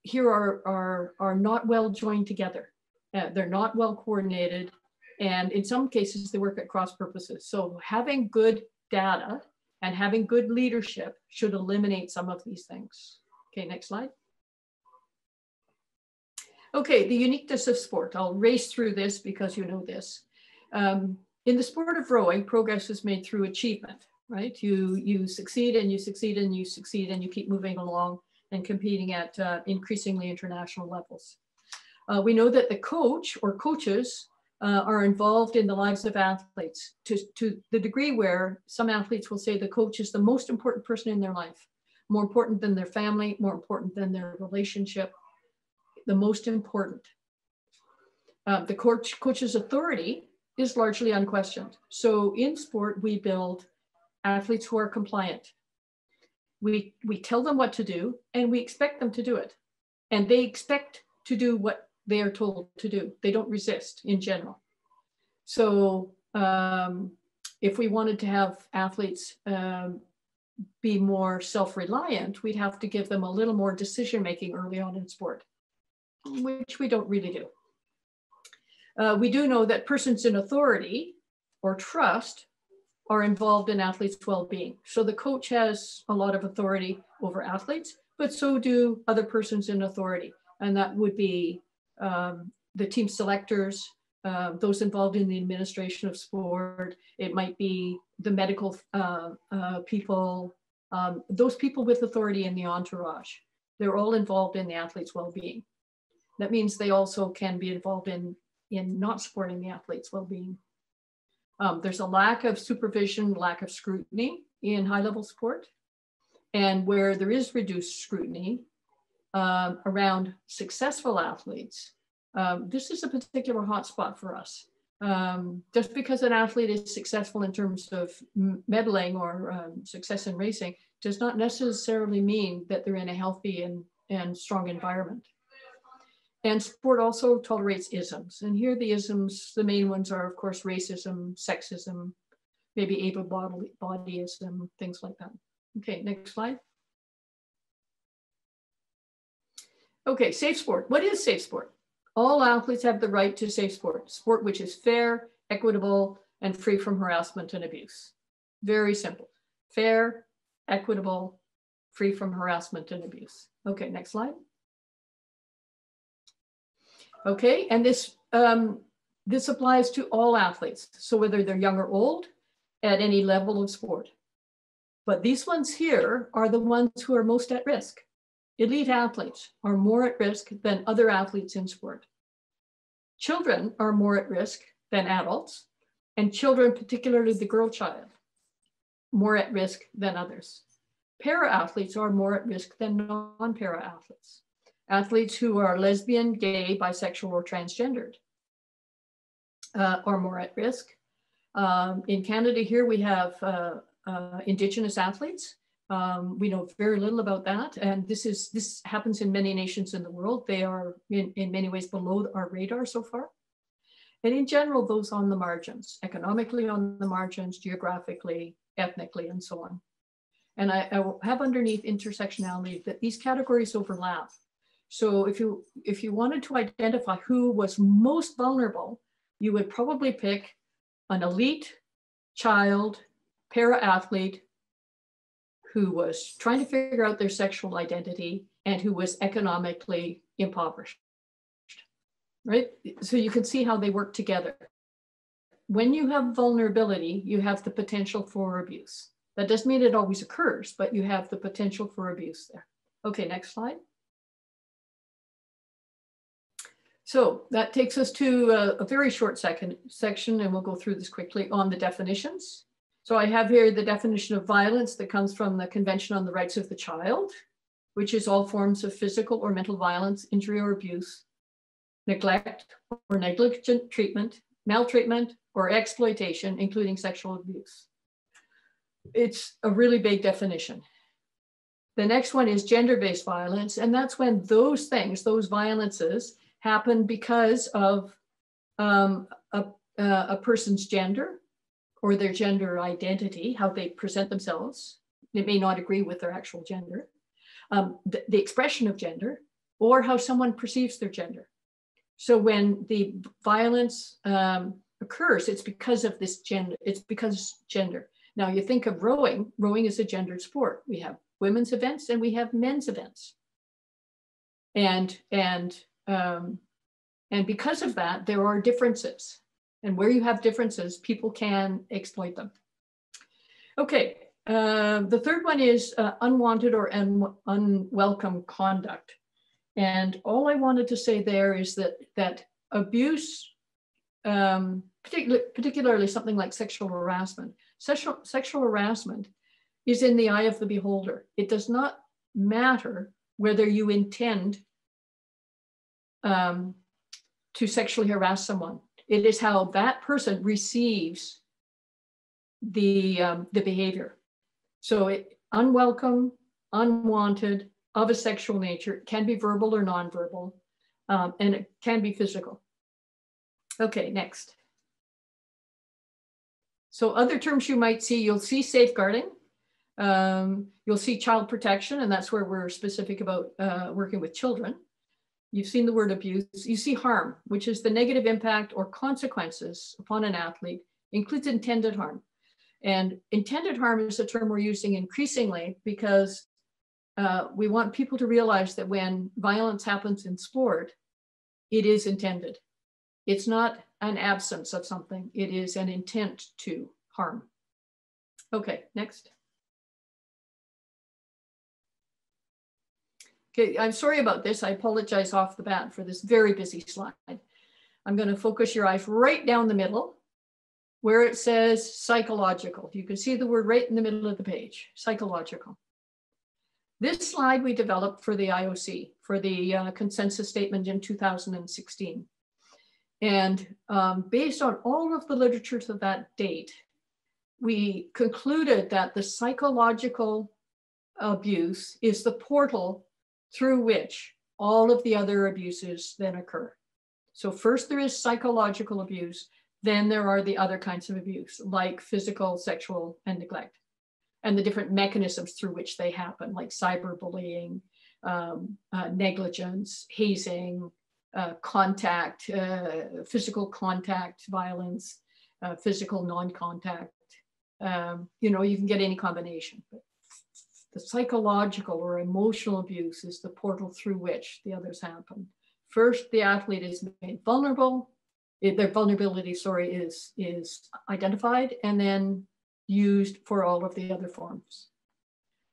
here are not well joined together. They're not well coordinated. And in some cases, they work at cross purposes. So having good data and having good leadership should eliminate some of these things. Okay, next slide. Okay, the uniqueness of sport. I'll race through this because you know this. In the sport of rowing, progress is made through achievement, right? You succeed and you succeed and you succeed and you keep moving along and competing at increasingly international levels. We know that the coach or coaches are involved in the lives of athletes to the degree where some athletes will say the coach is the most important person in their life, more important than their family, more important than their relationship, the most important. The coach's authority is largely unquestioned. So in sport, we build athletes who are compliant. We tell them what to do and we expect them to do it. And they expect to do what they are told to do. They don't resist in general. So if we wanted to have athletes be more self-reliant, we'd have to give them a little more decision-making early on in sport, which we don't really do. We do know that persons in authority or trust are involved in athletes' well-being. So the coach has a lot of authority over athletes, but so do other persons in authority. And that would be the team selectors, those involved in the administration of sport. It might be the medical people, those people with authority in the entourage. They're all involved in the athlete's well-being. That means they also can be involved in not supporting the athlete's well-being. There's a lack of supervision, lack of scrutiny in high-level sport. And where there is reduced scrutiny around successful athletes, this is a particular hotspot for us. Just because an athlete is successful in terms of medaling or success in racing does not necessarily mean that they're in a healthy and strong environment. And sport also tolerates isms. And here the isms, the main ones are, of course, racism, sexism, maybe able-bodyism, things like that. Okay, next slide. Okay, safe sport. What is safe sport? All athletes have the right to safe sport, sport which is fair, equitable, and free from harassment and abuse. Very simple. Fair, equitable, free from harassment and abuse. Okay, next slide. Okay, and this applies to all athletes. So whether they're young or old, at any level of sport. But these ones here are the ones who are most at risk. Elite athletes are more at risk than other athletes in sport. Children are more at risk than adults, and children, particularly the girl child, more at risk than others. Para-athletes are more at risk than non-para athletes. Athletes who are lesbian, gay, bisexual, or transgendered are more at risk. In Canada here, we have Indigenous athletes. We know very little about that. And this happens in many nations in the world. They are in many ways below our radar so far. And in general, those on the margins, economically on the margins, geographically, ethnically, and so on. And I will have underneath intersectionality that these categories overlap. So if you wanted to identify who was most vulnerable, you would probably pick an elite child, para-athlete, who was trying to figure out their sexual identity and who was economically impoverished, right? So you can see how they work together. When you have vulnerability, you have the potential for abuse. That doesn't mean it always occurs, but you have the potential for abuse there. Okay, next slide. So that takes us to a very short section, and we'll go through this quickly on the definitions. So I have here the definition of violence that comes from the Convention on the Rights of the Child, which is all forms of physical or mental violence, injury or abuse, neglect or negligent treatment, maltreatment or exploitation, including sexual abuse. It's a really big definition. The next one is gender-based violence, and that's when those things, those violences, happen because of a person's gender or their gender identity, how they present themselves. It may not agree with their actual gender, the expression of gender, or how someone perceives their gender. So when the violence occurs, it's because of this gender, it's because gender. Now you think of rowing, rowing is a gendered sport. We have women's events and we have men's events. And because of that, there are differences. And where you have differences, people can exploit them. Okay, the third one is unwanted or unwelcome conduct. And all I wanted to say there is that abuse, particularly something like sexual harassment, sexual harassment is in the eye of the beholder. It does not matter whether you intend to sexually harass someone. It is how that person receives the behavior. So unwelcome, unwanted, of a sexual nature, can be verbal or nonverbal, and it can be physical. Okay, next. So other terms you might see, you'll see safeguarding, you'll see child protection, and that's where we're specific about working with children. You've seen the word abuse. You see harm, which is the negative impact or consequences upon an athlete, includes intended harm. And intended harm is a term we're using increasingly because we want people to realize that when violence happens in sport, it is intended. It's not an absence of something. It is an intent to harm. Okay, next. Okay, I'm sorry about this. I apologize off the bat for this very busy slide. I'm going to focus your eyes right down the middle where it says psychological. You can see the word right in the middle of the page, psychological. This slide we developed for the IOC, for the consensus statement in 2016. And based on all of the literature to that date, we concluded that the psychological abuse is the portal through which all of the other abuses then occur. So first there is psychological abuse, then there are the other kinds of abuse, like physical, sexual, and neglect, and the different mechanisms through which they happen, like cyberbullying, negligence, hazing, contact, physical contact violence, physical non-contact. You know, you can get any combination. But the psychological or emotional abuse is the portal through which the others happen. First, the athlete is made vulnerable. Their vulnerability, is identified and then used for all of the other forms.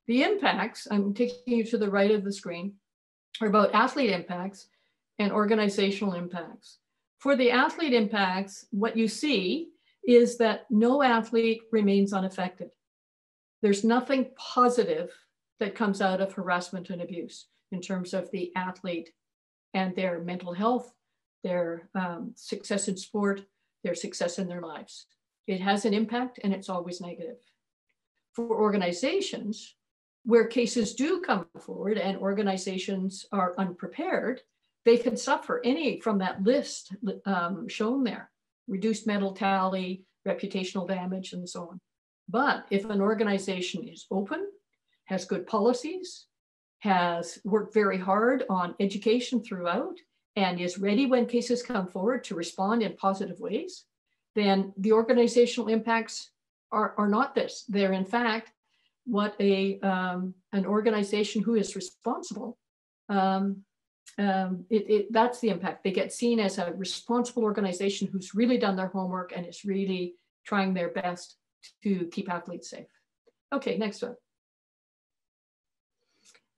The impacts, I'm taking you to the right of the screen, are about athlete impacts and organizational impacts. For the athlete impacts, what you see is that no athlete remains unaffected. There's nothing positive that comes out of harassment and abuse in terms of the athlete and their mental health, their success in sport, their success in their lives. It has an impact and it's always negative. for organizations where cases do come forward and organizations are unprepared, they can suffer any from that list shown there: reduced mental tally, reputational damage, and so on. But if an organization is open, has good policies, has worked very hard on education throughout, and is ready when cases come forward to respond in positive ways, then the organizational impacts are not this. They're in fact what an organization who is responsible, that's the impact. They get seen as a responsible organization who's really done their homework and is really trying their best to keep athletes safe. Okay, next one.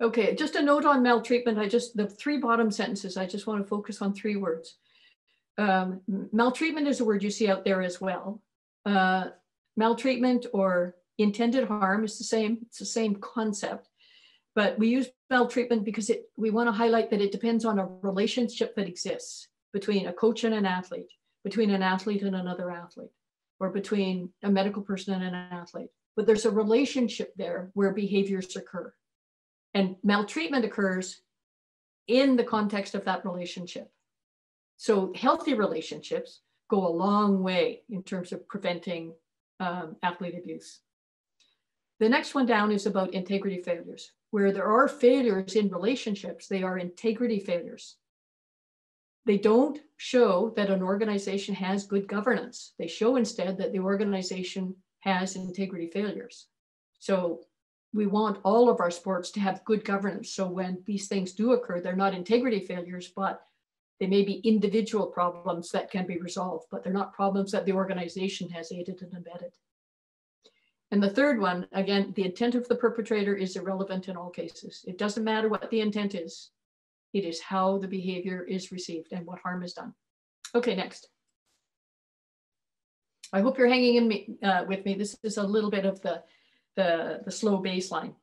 Okay, just a note on maltreatment. The 3 bottom sentences, I just want to focus on 3 words. Maltreatment is a word you see out there as well. Maltreatment or intended harm is the same. It's the same concept, but we use maltreatment because we want to highlight that it depends on a relationship that exists between a coach and an athlete, between an athlete and another athlete, or between a medical person and an athlete. But there's a relationship there where behaviors occur. And maltreatment occurs in the context of that relationship. So healthy relationships go a long way in terms of preventing athlete abuse. The next one down is about integrity failures. Where there are failures in relationships, they are integrity failures. They don't show that an organization has good governance. They show instead that the organization has integrity failures. So we want all of our sports to have good governance. So when these things do occur, they're not integrity failures, but they may be individual problems that can be resolved, but they're not problems that the organization has aided and abetted. And the third one, again, the intent of the perpetrator is irrelevant in all cases. It doesn't matter what the intent is. It is how the behavior is received and what harm is done. Okay, next. I hope you're hanging in with me. This is a little bit of the slow baseline,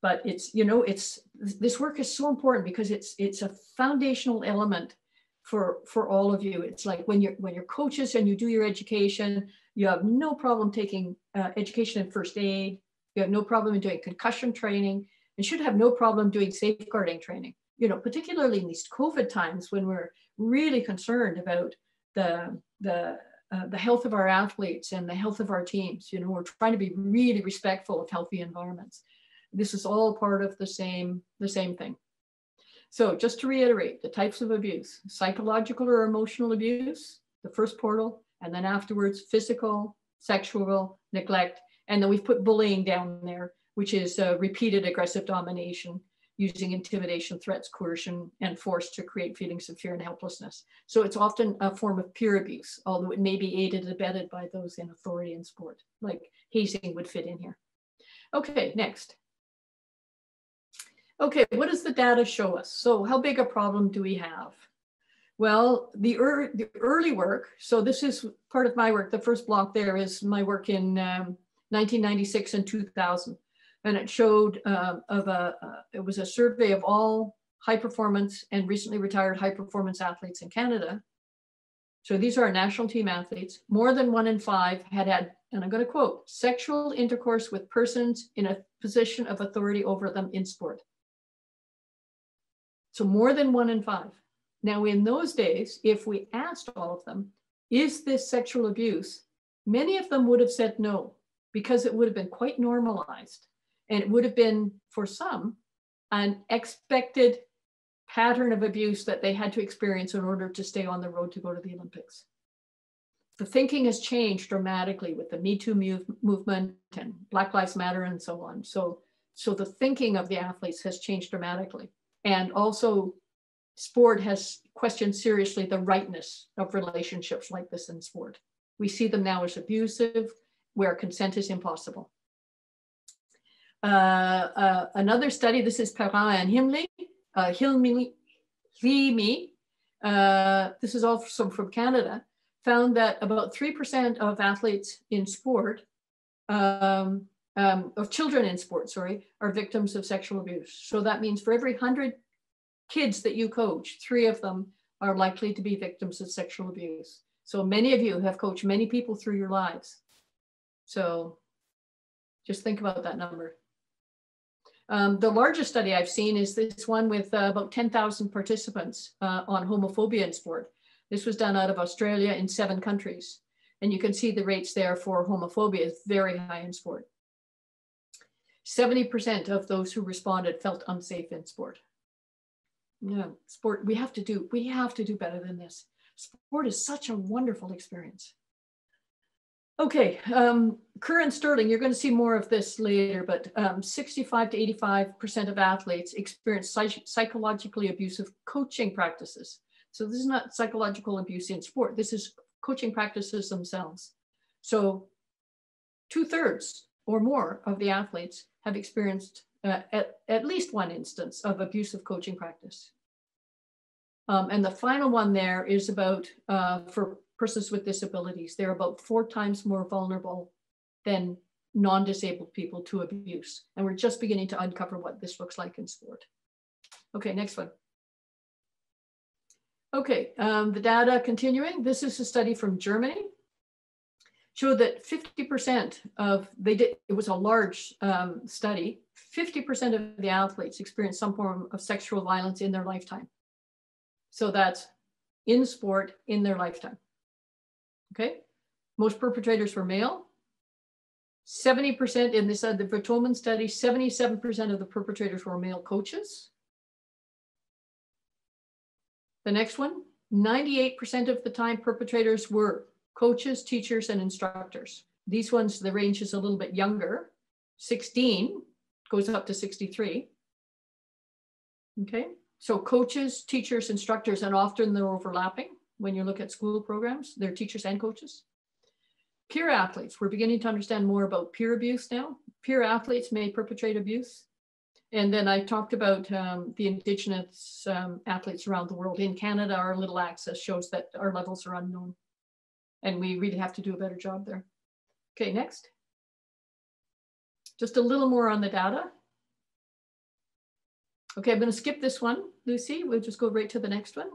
but this work is so important because it's a foundational element for all of you. It's like when you're coaches and you do your education, you have no problem taking education in first aid. You have no problem in doing concussion training, and should have no problem doing safeguarding training. Particularly in these COVID times when we're really concerned about the health of our athletes and the health of our teams. We're trying to be really respectful of healthy environments. This is all part of the same thing. So just to reiterate, the types of abuse: psychological or emotional abuse, the first portal, and then afterwards physical, sexual, neglect, and then we've put bullying down there, which is repeated aggressive domination, using intimidation, threats, coercion, and force to create feelings of fear and helplessness. So it's often a form of peer abuse, although it may be aided and abetted by those in authority in sport, like hazing would fit in here. Okay, next. Okay, what does the data show us? So how big a problem do we have? Well, the early work, so this is part of my work. The first block there is my work in 1996 and 2000. And it showed it was a survey of all high performance and recently retired high performance athletes in Canada. So these are our national team athletes. More than 1 in 5 had, and I'm going to quote, sexual intercourse with persons in a position of authority over them in sport. So more than 1 in 5. Now in those days, if we asked all of them, is this sexual abuse? Many of them would have said no, because it would have been quite normalized. And it would have been, for some, an expected pattern of abuse that they had to experience in order to stay on the road to go to the Olympics. The thinking has changed dramatically with the Me Too movement and Black Lives Matter and so on. So the thinking of the athletes has changed dramatically. And also, sport has questioned seriously the rightness of relationships like this in sport. We see them now as abusive, where consent is impossible. Another study, this is Perrin and Hilmi, this is also from Canada, found that about 3% of athletes in sport, of children in sport, are victims of sexual abuse. So that means for every 100 kids that you coach, 3 of them are likely to be victims of sexual abuse. So many of you have coached many people through your lives. So Just think about that number. The largest study I've seen is this one with about 10,000 participants on homophobia in sport. This was done out of Australia in 7 countries. And you can see the rates there for homophobia is very high in sport. 70% of those who responded felt unsafe in sport. Yeah, sport, we have to do better than this. Sport is such a wonderful experience. Okay, Kerr and Sterling, you're going to see more of this later, but 65 to 85% of athletes experience psychologically abusive coaching practices. So this is not psychological abuse in sport. This is coaching practices themselves. So 2/3 or more of the athletes have experienced at least one instance of abusive coaching practice. And the final one there is about, for persons with disabilities, they're about 4 times more vulnerable than non-disabled people to abuse. And we're just beginning to uncover what this looks like in sport. Okay, next one. Okay, the data continuing. This is a study from Germany. Showed that 50% of, it was a large study, 50% of the athletes experienced some form of sexual violence in their lifetime. So that's in sport in their lifetime. Okay, most perpetrators were male. 70% in this, the Vertoman study, 77% of the perpetrators were male coaches. The next one, 98% of the time perpetrators were coaches, teachers, and instructors. These ones, the range is a little bit younger. 16 goes up to 63. Okay, so coaches, teachers, instructors, and often they're overlapping. When you look at school programs, they're teachers and coaches. Peer athletes, we're beginning to understand more about peer abuse now. Peer athletes may perpetrate abuse. And then I talked about the Indigenous athletes around the world. In Canada, our little access shows that our levels are unknown. And we really have to do a better job there. Okay, next. Just a little more on the data. Okay, I'm going to skip this one, Lucy. We'll just go right to the next one.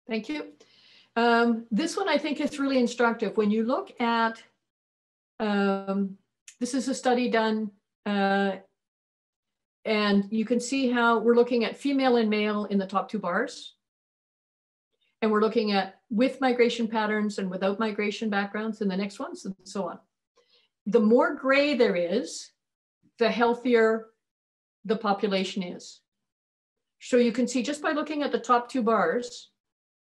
Thank you. This one I think is really instructive. When you look at, this is a study done, and you can see how we're looking at female and male in the top 2 bars. And we're looking at with migration patterns and without migration backgrounds in the next ones, and so on. The more gray there is, the healthier the population is. So you can see just by looking at the top 2 bars,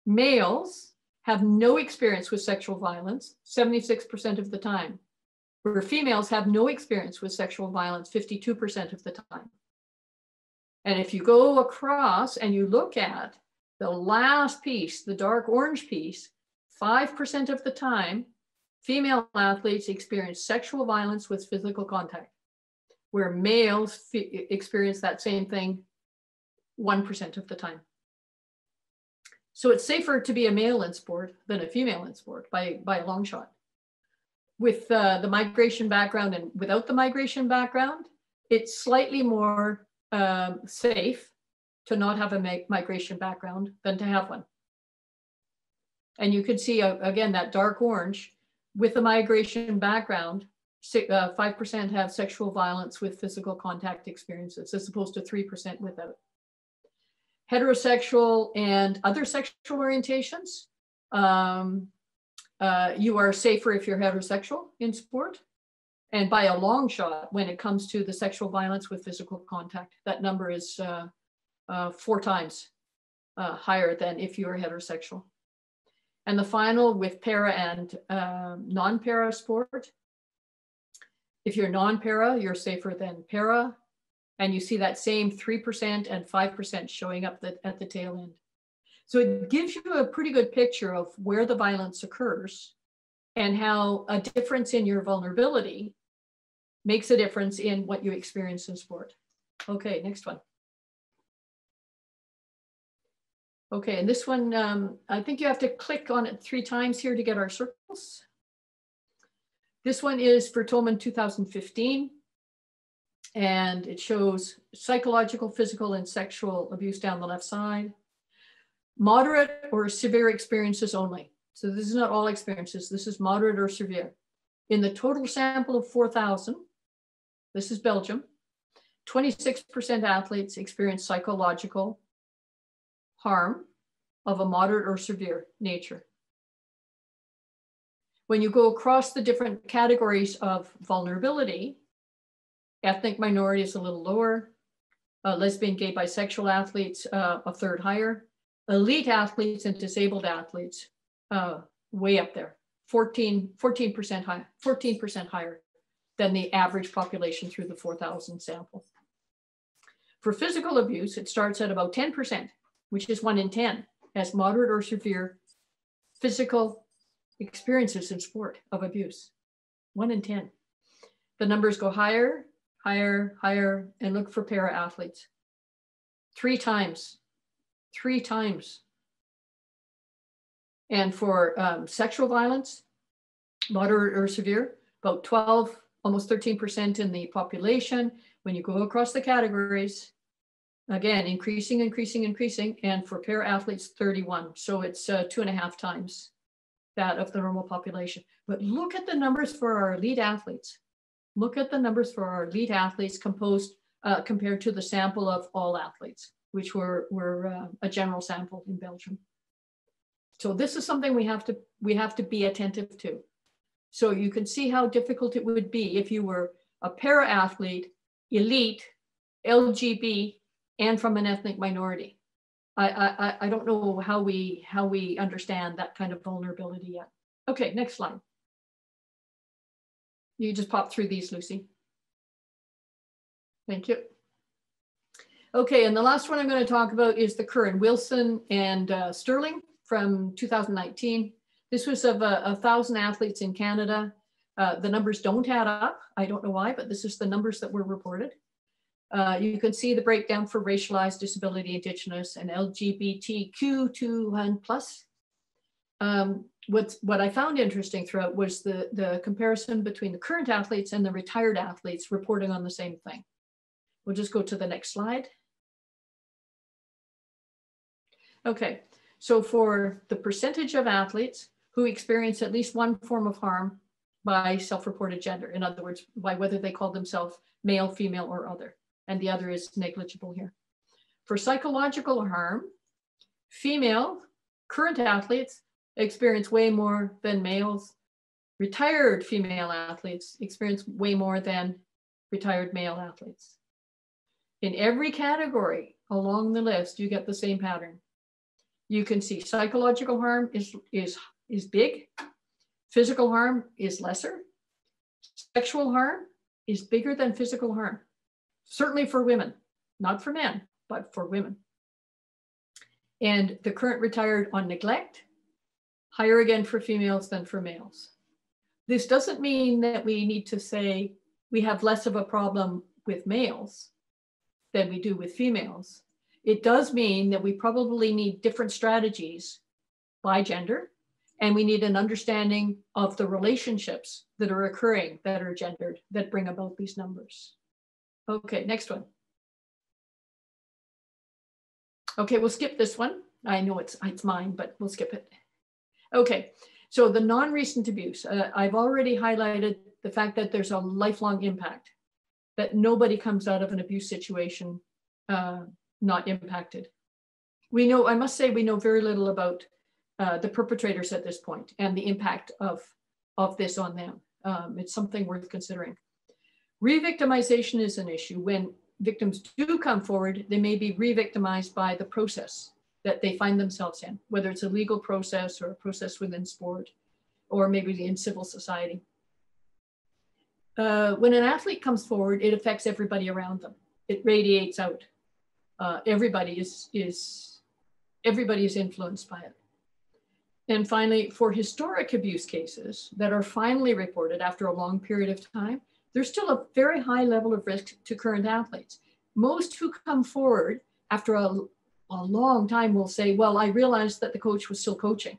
males have no experience with sexual violence, 76% of the time, where females have no experience with sexual violence, 52% of the time. And if you go across and you look at the last piece, the dark orange piece, 5% of the time, female athletes experience sexual violence with physical contact, where males experience that same thing 1% of the time. So it's safer to be a male in sport than a female in sport by a long shot. With the migration background and without the migration background, it's slightly more safe to not have a migration background than to have one. And you can see, again, that dark orange, with the migration background, 5% have sexual violence with physical contact experiences, as opposed to 3% without. Heterosexual and other sexual orientations, you are safer if you're heterosexual in sport. And by a long shot, when it comes to the sexual violence with physical contact, that number is 4 times higher than if you are heterosexual. And the final with para and non-para sport. If you're non-para, you're safer than para. And you see that same 3% and 5% showing up at the tail end. So it gives you a pretty good picture of where the violence occurs and how a difference in your vulnerability makes a difference in what you experience in sport. Okay, next one. Okay, and this one, I think you have to click on it 3 times here to get our circles. This one is for Tolman 2015. And it shows psychological, physical, and sexual abuse down the left side. Moderate or severe experiences only. So this is not all experiences. This is moderate or severe. In the total sample of 4,000, this is Belgium, 26% athletes experience psychological harm of a moderate or severe nature. When you go across the different categories of vulnerability, ethnic minority is a little lower, lesbian, gay, bisexual athletes, a third higher, elite athletes and disabled athletes, way up there, 14% higher than the average population through the 4,000 sample. For physical abuse, it starts at about 10%, which is 1 in 10, has moderate or severe physical experiences in sport of abuse, 1 in 10. The numbers go higher, higher, higher, and look for para athletes. 3 times. And for sexual violence, moderate or severe, about 12, almost 13% in the population. When you go across the categories, again, increasing, and for para athletes, 31. So it's 2.5 times that of the normal population. But look at the numbers for our elite athletes. Look at the numbers for our elite athletes compared to the sample of all athletes, which were a general sample in Belgium. So this is something we have to be attentive to. So you can see how difficult it would be if you were a para athlete, elite, LGB, and from an ethnic minority. I don't know how we understand that kind of vulnerability yet. Okay, next slide. You just pop through these, Lucy. Thank you. Okay, and the last one I'm going to talk about is the current Wilson and Sterling from 2019. This was of 1,000 athletes in Canada. The numbers don't add up. I don't know why, but this is the numbers that were reported. You can see the breakdown for racialized, disability, Indigenous, and LGBTQ2+. What I found interesting throughout was the comparison between the current athletes and the retired athletes reporting on the same thing. We'll just go to the next slide. Okay, so for the percentage of athletes who experience at least one form of harm by self-reported gender, in other words, by whether they call themselves male, female, or other, and the other is negligible here. For psychological harm, female current athletes experience way more than males. Retired female athletes experience way more than retired male athletes. In every category along the list, you get the same pattern. You can see psychological harm is big, physical harm is lesser, sexual harm is bigger than physical harm, certainly for women, not for men, but for women. And the current retired on neglect, higher again for females than for males. This doesn't mean that we need to say we have less of a problem with males than we do with females. It does mean that we probably need different strategies by gender, and we need an understanding of the relationships that are occurring that are gendered that bring about these numbers. Okay, next one. Okay, we'll skip this one. I know it's mine, but we'll skip it. Okay, so the non-recent abuse. I've already highlighted the fact that there's a lifelong impact, that nobody comes out of an abuse situation not impacted. We know, I must say, we know very little about the perpetrators at this point and the impact of this on them. It's something worth considering. Re-victimization is an issue. When victims do come forward, they may be re-victimized by the process that they find themselves in, whether it's a legal process or a process within sport, or maybe in civil society. When an athlete comes forward, it affects everybody around them. It radiates out. Everybody is influenced by it. And finally, for historic abuse cases that are finally reported after a long period of time, there's still a very high level of risk to current athletes. Most who come forward after a long time will say, well, I realized that the coach was still coaching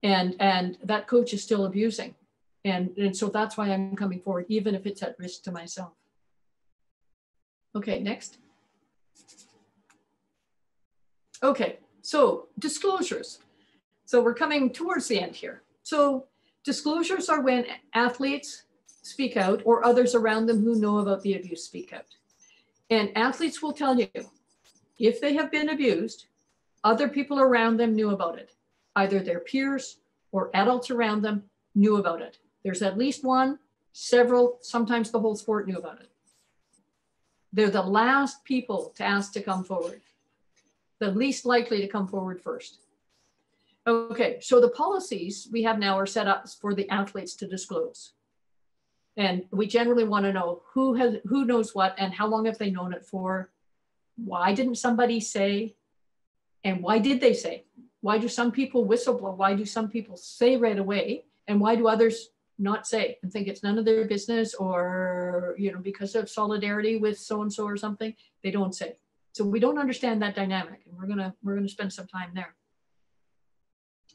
and that coach is still abusing. And so that's why I'm coming forward, even if it's at risk to myself. Okay, next. Okay, so disclosures. So we're coming towards the end here. So Disclosures are when athletes speak out or others around them who know about the abuse speak out. And athletes will tell you, if they have been abused, other people around them knew about it. Either their peers or adults around them knew about it. There's at least one, several, sometimes the whole sport knew about it. They're the last people to ask to come forward, the least likely to come forward first. Okay, so the policies we have now are set up for the athletes to disclose. And we generally want to know who knows what and how long have they known it for? Why didn't somebody say? And why did they say? Why do some people whistleblow? Why do some people say right away? And why do others not say and think it's none of their business, or, you know, because of solidarity with so-and-so or something, they don't say. So we don't understand that dynamic, and we're gonna spend some time there.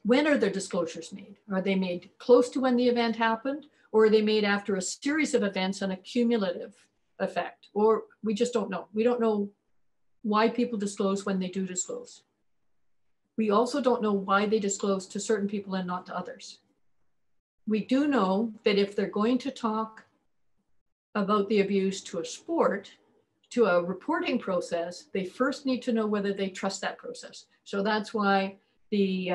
When are the disclosures made? Are they made close to when the event happened, or are they made after a series of events and a cumulative effect? Or we just don't know. We don't know why people disclose when they do disclose. We also don't know why they disclose to certain people and not to others. We do know that if they're going to talk about the abuse to a sport, to a reporting process, they first need to know whether they trust that process. So that's why the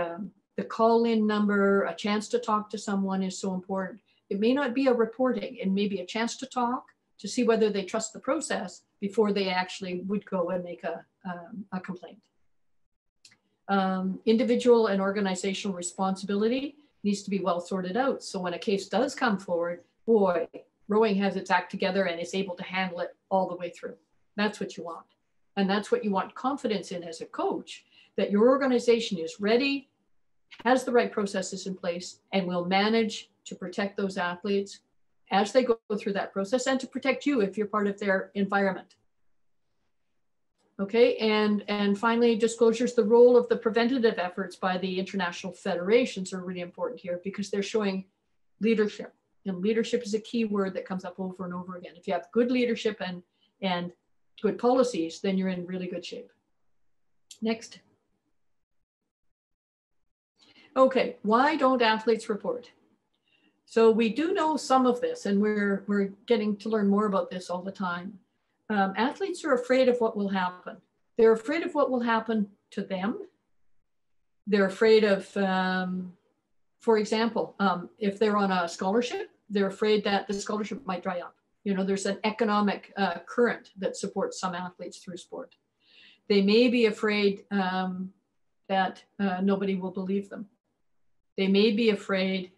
call-in number, a chance to talk to someone is so important. It may not be a reporting, it may be a chance to talk to see whether they trust the process before they actually would go and make a complaint. Individual and organizational responsibility needs to be well sorted out. So when a case does come forward, boy, rowing has its act together and is able to handle it all the way through. That's what you want. And that's what you want confidence in as a coach, that your organization is ready, has the right processes in place, and will manage to protect those athletes as they go through that process, and to protect you if you're part of their environment. Okay, and finally, disclosures. The role of the preventative efforts by the international federations are really important here, because they're showing leadership. And leadership is a key word that comes up over and over again. If you have good leadership and good policies, then you're in really good shape. Next. Okay, why don't athletes report? So we do know some of this, and we're getting to learn more about this all the time. Athletes are afraid of what will happen. They're afraid of what will happen to them. They're afraid of, for example, if they're on a scholarship, they're afraid that the scholarship might dry up. You know, there's an economic current that supports some athletes through sport. They may be afraid that nobody will believe them. They may be afraid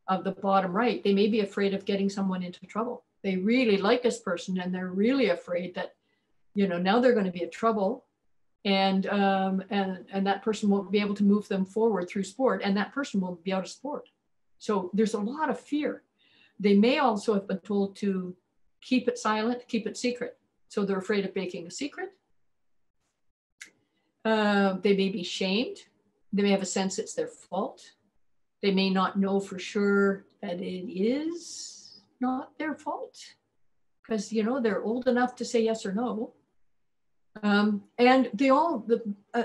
of the bottom right. They may be afraid of getting someone into trouble. They really like this person, and they're really afraid that, you know, now they're going to be in trouble, and that person won't be able to move them forward through sport, and that person will be out of sport. So there's a lot of fear. They may also have been told to keep it silent, keep it secret. So they're afraid of making a secret. They may be shamed. They may have a sense it's their fault. They may not know for sure that it is not their fault, because, you know, they're old enough to say yes or no. And the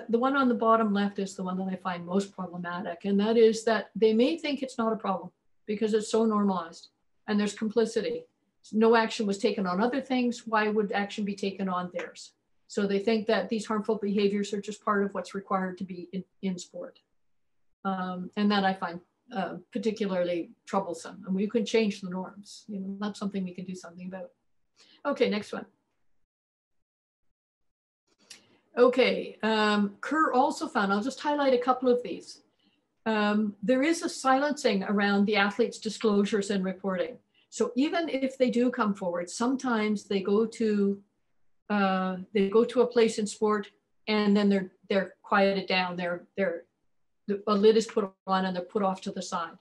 one on the bottom left is the one that I find most problematic. And that is that they may think it's not a problem because it's so normalized and there's complicity. No action was taken on other things. Why would action be taken on theirs? So they think that these harmful behaviors are just part of what's required to be in sport. And that I find particularly troublesome. And we can change the norms. You know, that's something we can do something about. Okay, next one. Okay, Kerr also found, I'll just highlight a couple of these. There is a silencing around the athletes' disclosures and reporting. So even if they do come forward, sometimes they go to a place in sport and then they're quieted down. A lid is put on and they're put off to the side.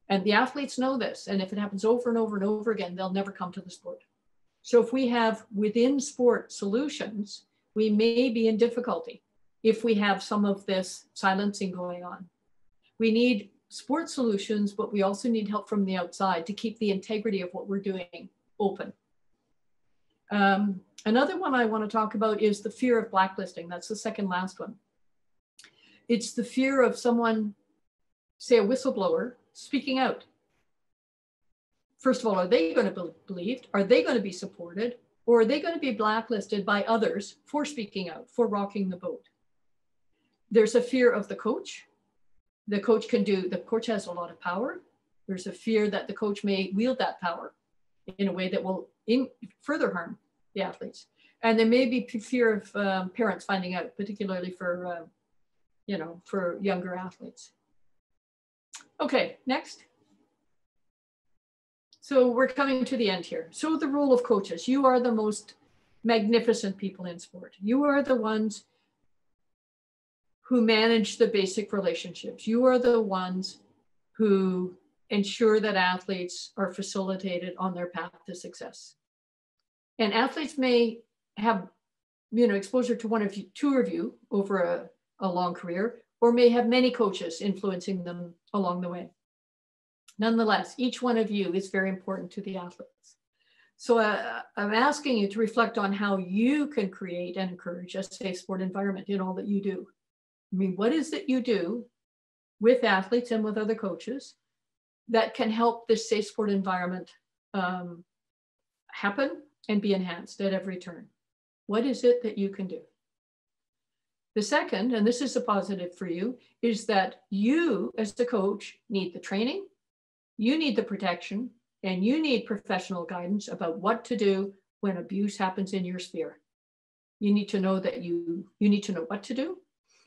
And the athletes know this. And if it happens over and over and over again, they'll never come to the sport. So if we have within sport solutions, we may be in difficulty if we have some of this silencing going on. We need sport solutions, but we also need help from the outside to keep the integrity of what we're doing open. Another one I want to talk about is the fear of blacklisting. That's the second last one. It's the fear of someone, say a whistleblower, speaking out first of all, are they going to be believed? Are they going to be supported? Or are they going to be blacklisted by others for speaking out, for rocking the boat? There's a fear of the coach. The coach has a lot of power. There's a fear that the coach may wield that power in a way that will further harm the athletes. And there may be fear of parents finding out, particularly for, for younger athletes. Okay, next. So we're coming to the end here. So the role of coaches, you are the most magnificent people in sport. You are the ones who manage the basic relationships. You are the ones who ensure that athletes are facilitated on their path to success. And athletes may have, exposure to one of you, two of you over a long career, or may have many coaches influencing them along the way. Nonetheless, each one of you is very important to the athletes. So I'm asking you to reflect on how you can create and encourage a safe sport environment in all that you do. I mean, what is it you do with athletes and with other coaches that can help this safe sport environment happen and be enhanced at every turn? What is it that you can do? The second, and this is a positive for you, is that you as the coach need the training, you need the protection, and you need professional guidance about what to do when abuse happens in your sphere. You need to know that you need to know what to do.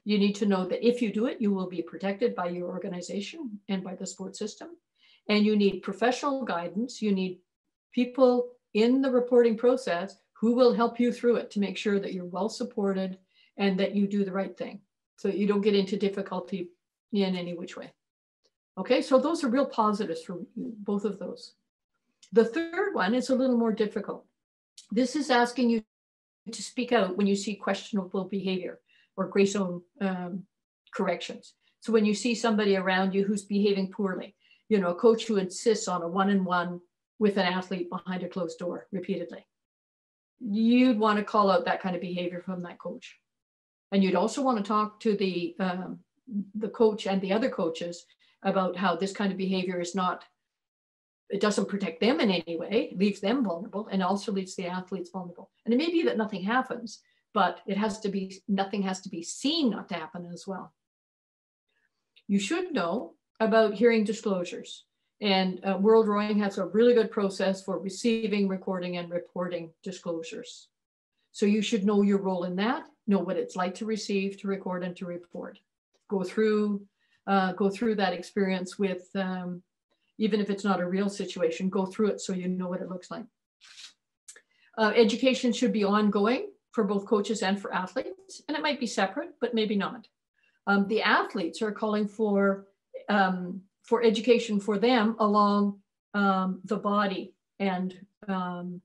You need to know that if you do it, you will be protected by your organization and by the sport system. And you need professional guidance. You need people in the reporting process who will help you through it to make sure that you're well supported and that you do the right thing so that you don't get into difficulty in any which way. Okay, so those are real positives for you, both of those. The third one is a little more difficult. This is asking you to speak out when you see questionable behavior or gray zone corrections. So when you see somebody around you who's behaving poorly, a coach who insists on a one-on-one with an athlete behind a closed door repeatedly, you'd want to call out that kind of behavior from that coach. And you'd also want to talk to the coach and the other coaches about how this kind of behavior it doesn't protect them in any way, leaves them vulnerable, and also leaves the athletes vulnerable. And it may be that nothing happens, but nothing has to be seen not to happen as well. You should know about hearing disclosures. And World Rowing has a really good process for receiving, recording, and reporting disclosures. So you should know your role in that, know what it's like to receive, to record, and to report. Go through that experience with, even if it's not a real situation, go through it so you know what it looks like. Education should be ongoing for both coaches and for athletes, and it might be separate, but maybe not. The athletes are calling for education for them along the body and the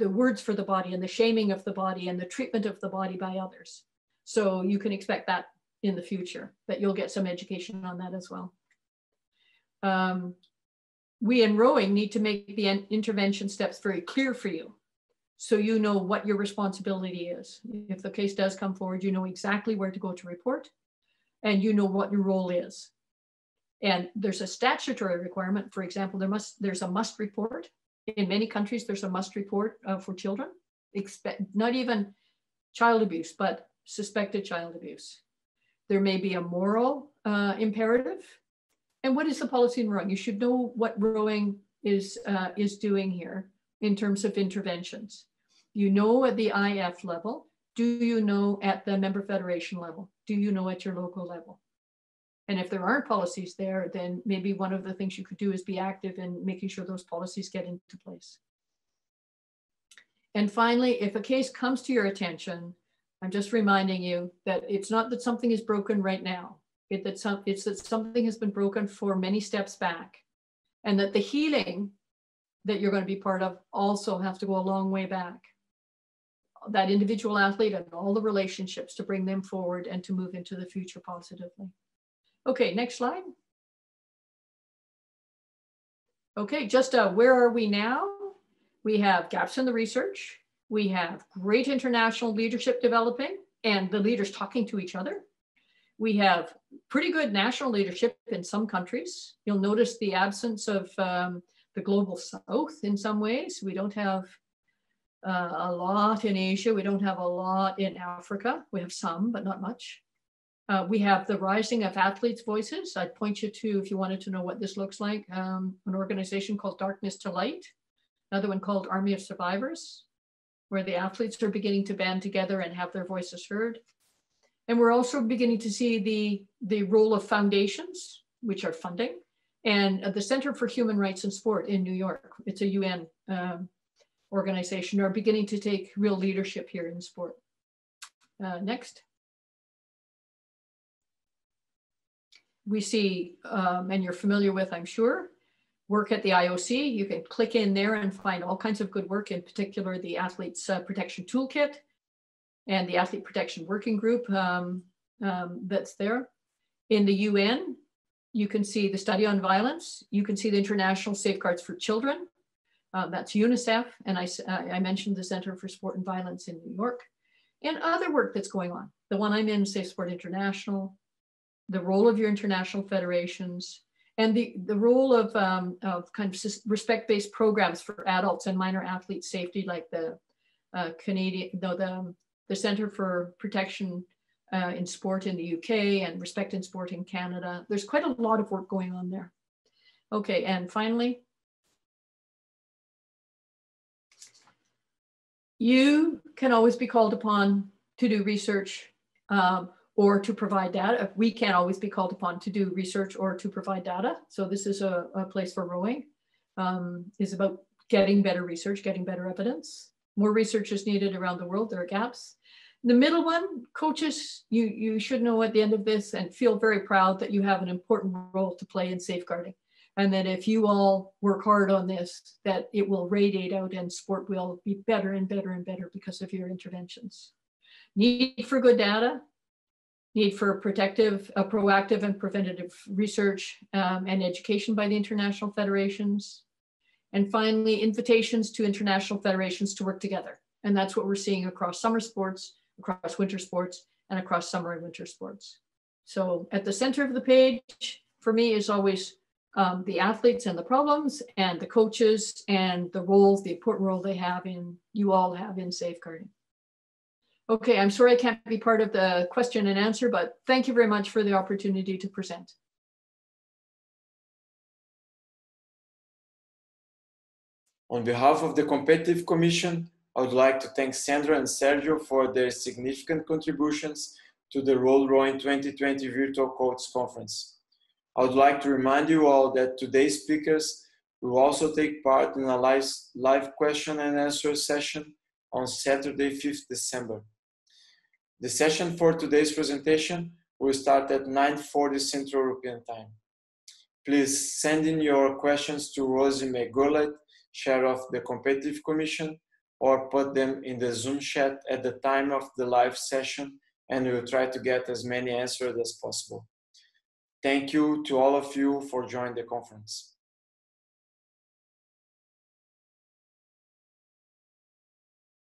words for the body and the shaming of the body and the treatment of the body by others. So you can expect that in the future, that you'll get some education on that as well. We in rowing need to make the intervention steps very clear for you, so you know what your responsibility is. If the case does come forward, you know exactly where to go to report, and you know what your role is. And there's a statutory requirement. For example, there's a must report. In many countries, there's a must report for children, not even child abuse, but suspected child abuse. There may be a moral imperative. And what is the policy in rowing? You should know what rowing is doing here in terms of interventions. You know at the IF level. Do you know at the member federation level? Do you know at your local level? And if there aren't policies there, then maybe one of the things you could do is be active in making sure those policies get into place. And finally, if a case comes to your attention, I'm just reminding you that it's not that something is broken right now. It's that something has been broken for many steps back, and that the healing that you're going to be part of also have to go a long way back. That individual athlete and all the relationships to bring them forward and to move into the future positively. Okay, next slide. Okay, just where are we now? We have gaps in the research. We have great international leadership developing and the leaders talking to each other. We have pretty good national leadership in some countries. You'll notice the absence of the global south in some ways. We don't have a lot in Asia. We don't have a lot in Africa. We have some, but not much. We have the rising of athletes' voices. I'd point you to, if you wanted to know what this looks like, an organization called Darkness to Light, another one called Army of Survivors, where the athletes are beginning to band together and have their voices heard. And we're also beginning to see the role of foundations, which are funding, and the Center for Human Rights in Sport in New York, it's a UN organization, are beginning to take real leadership here in sport. Next. We see, and you're familiar with, I'm sure, work at the IOC. You can click in there and find all kinds of good work, in particular the Athletes Protection Toolkit and the Athlete Protection Working Group that's there. In the UN, you can see the study on violence. You can see the International Safeguards for Children. That's UNICEF. And I mentioned the Center for Sport and Violence in New York. And other work that's going on. The one I'm in, Safe Sport International, the role of your international federations, and the role of kind of respect-based programs for adults and minor athlete safety, like the the Center for Protection in Sport in the UK and Respect in Sport in Canada. There's quite a lot of work going on there. Okay, and finally, you can always be called upon to do research or to provide data. We can't always be called upon to do research or to provide data. So this is a place for rowing, is about getting better research, getting better evidence. More research is needed around the world. There are gaps. The middle one, coaches, you should know at the end of this and feel very proud that you have an important role to play in safeguarding. And that if you all work hard on this, that it will radiate out and sport will be better and better and better because of your interventions. Need for good data, need for proactive and preventative research and education by the international federations. And finally, invitations to international federations to work together. And that's what we're seeing across summer sports, across winter sports, and across summer and winter sports. So at the center of the page, for me, is always the athletes and the problems, and the coaches and the roles, the important role they have in, you all have in safeguarding. Okay, I'm sorry I can't be part of the question and answer, but thank you very much for the opportunity to present. On behalf of the Competitive Commission, I would like to thank Sandra and Sergio for their significant contributions to the Roll Rowing 2020 Virtual Coaches Conference. I would like to remind you all that today's speakers will also take part in a live question and answer session on Saturday, 5th December. The session for today's presentation will start at 9:40 Central European Time. Please send in your questions to Rosie McGurlett, Chair of the Competitive Commission, or put them in the Zoom chat at the time of the live session, and we'll try to get as many answered as possible. Thank you to all of you for joining the conference.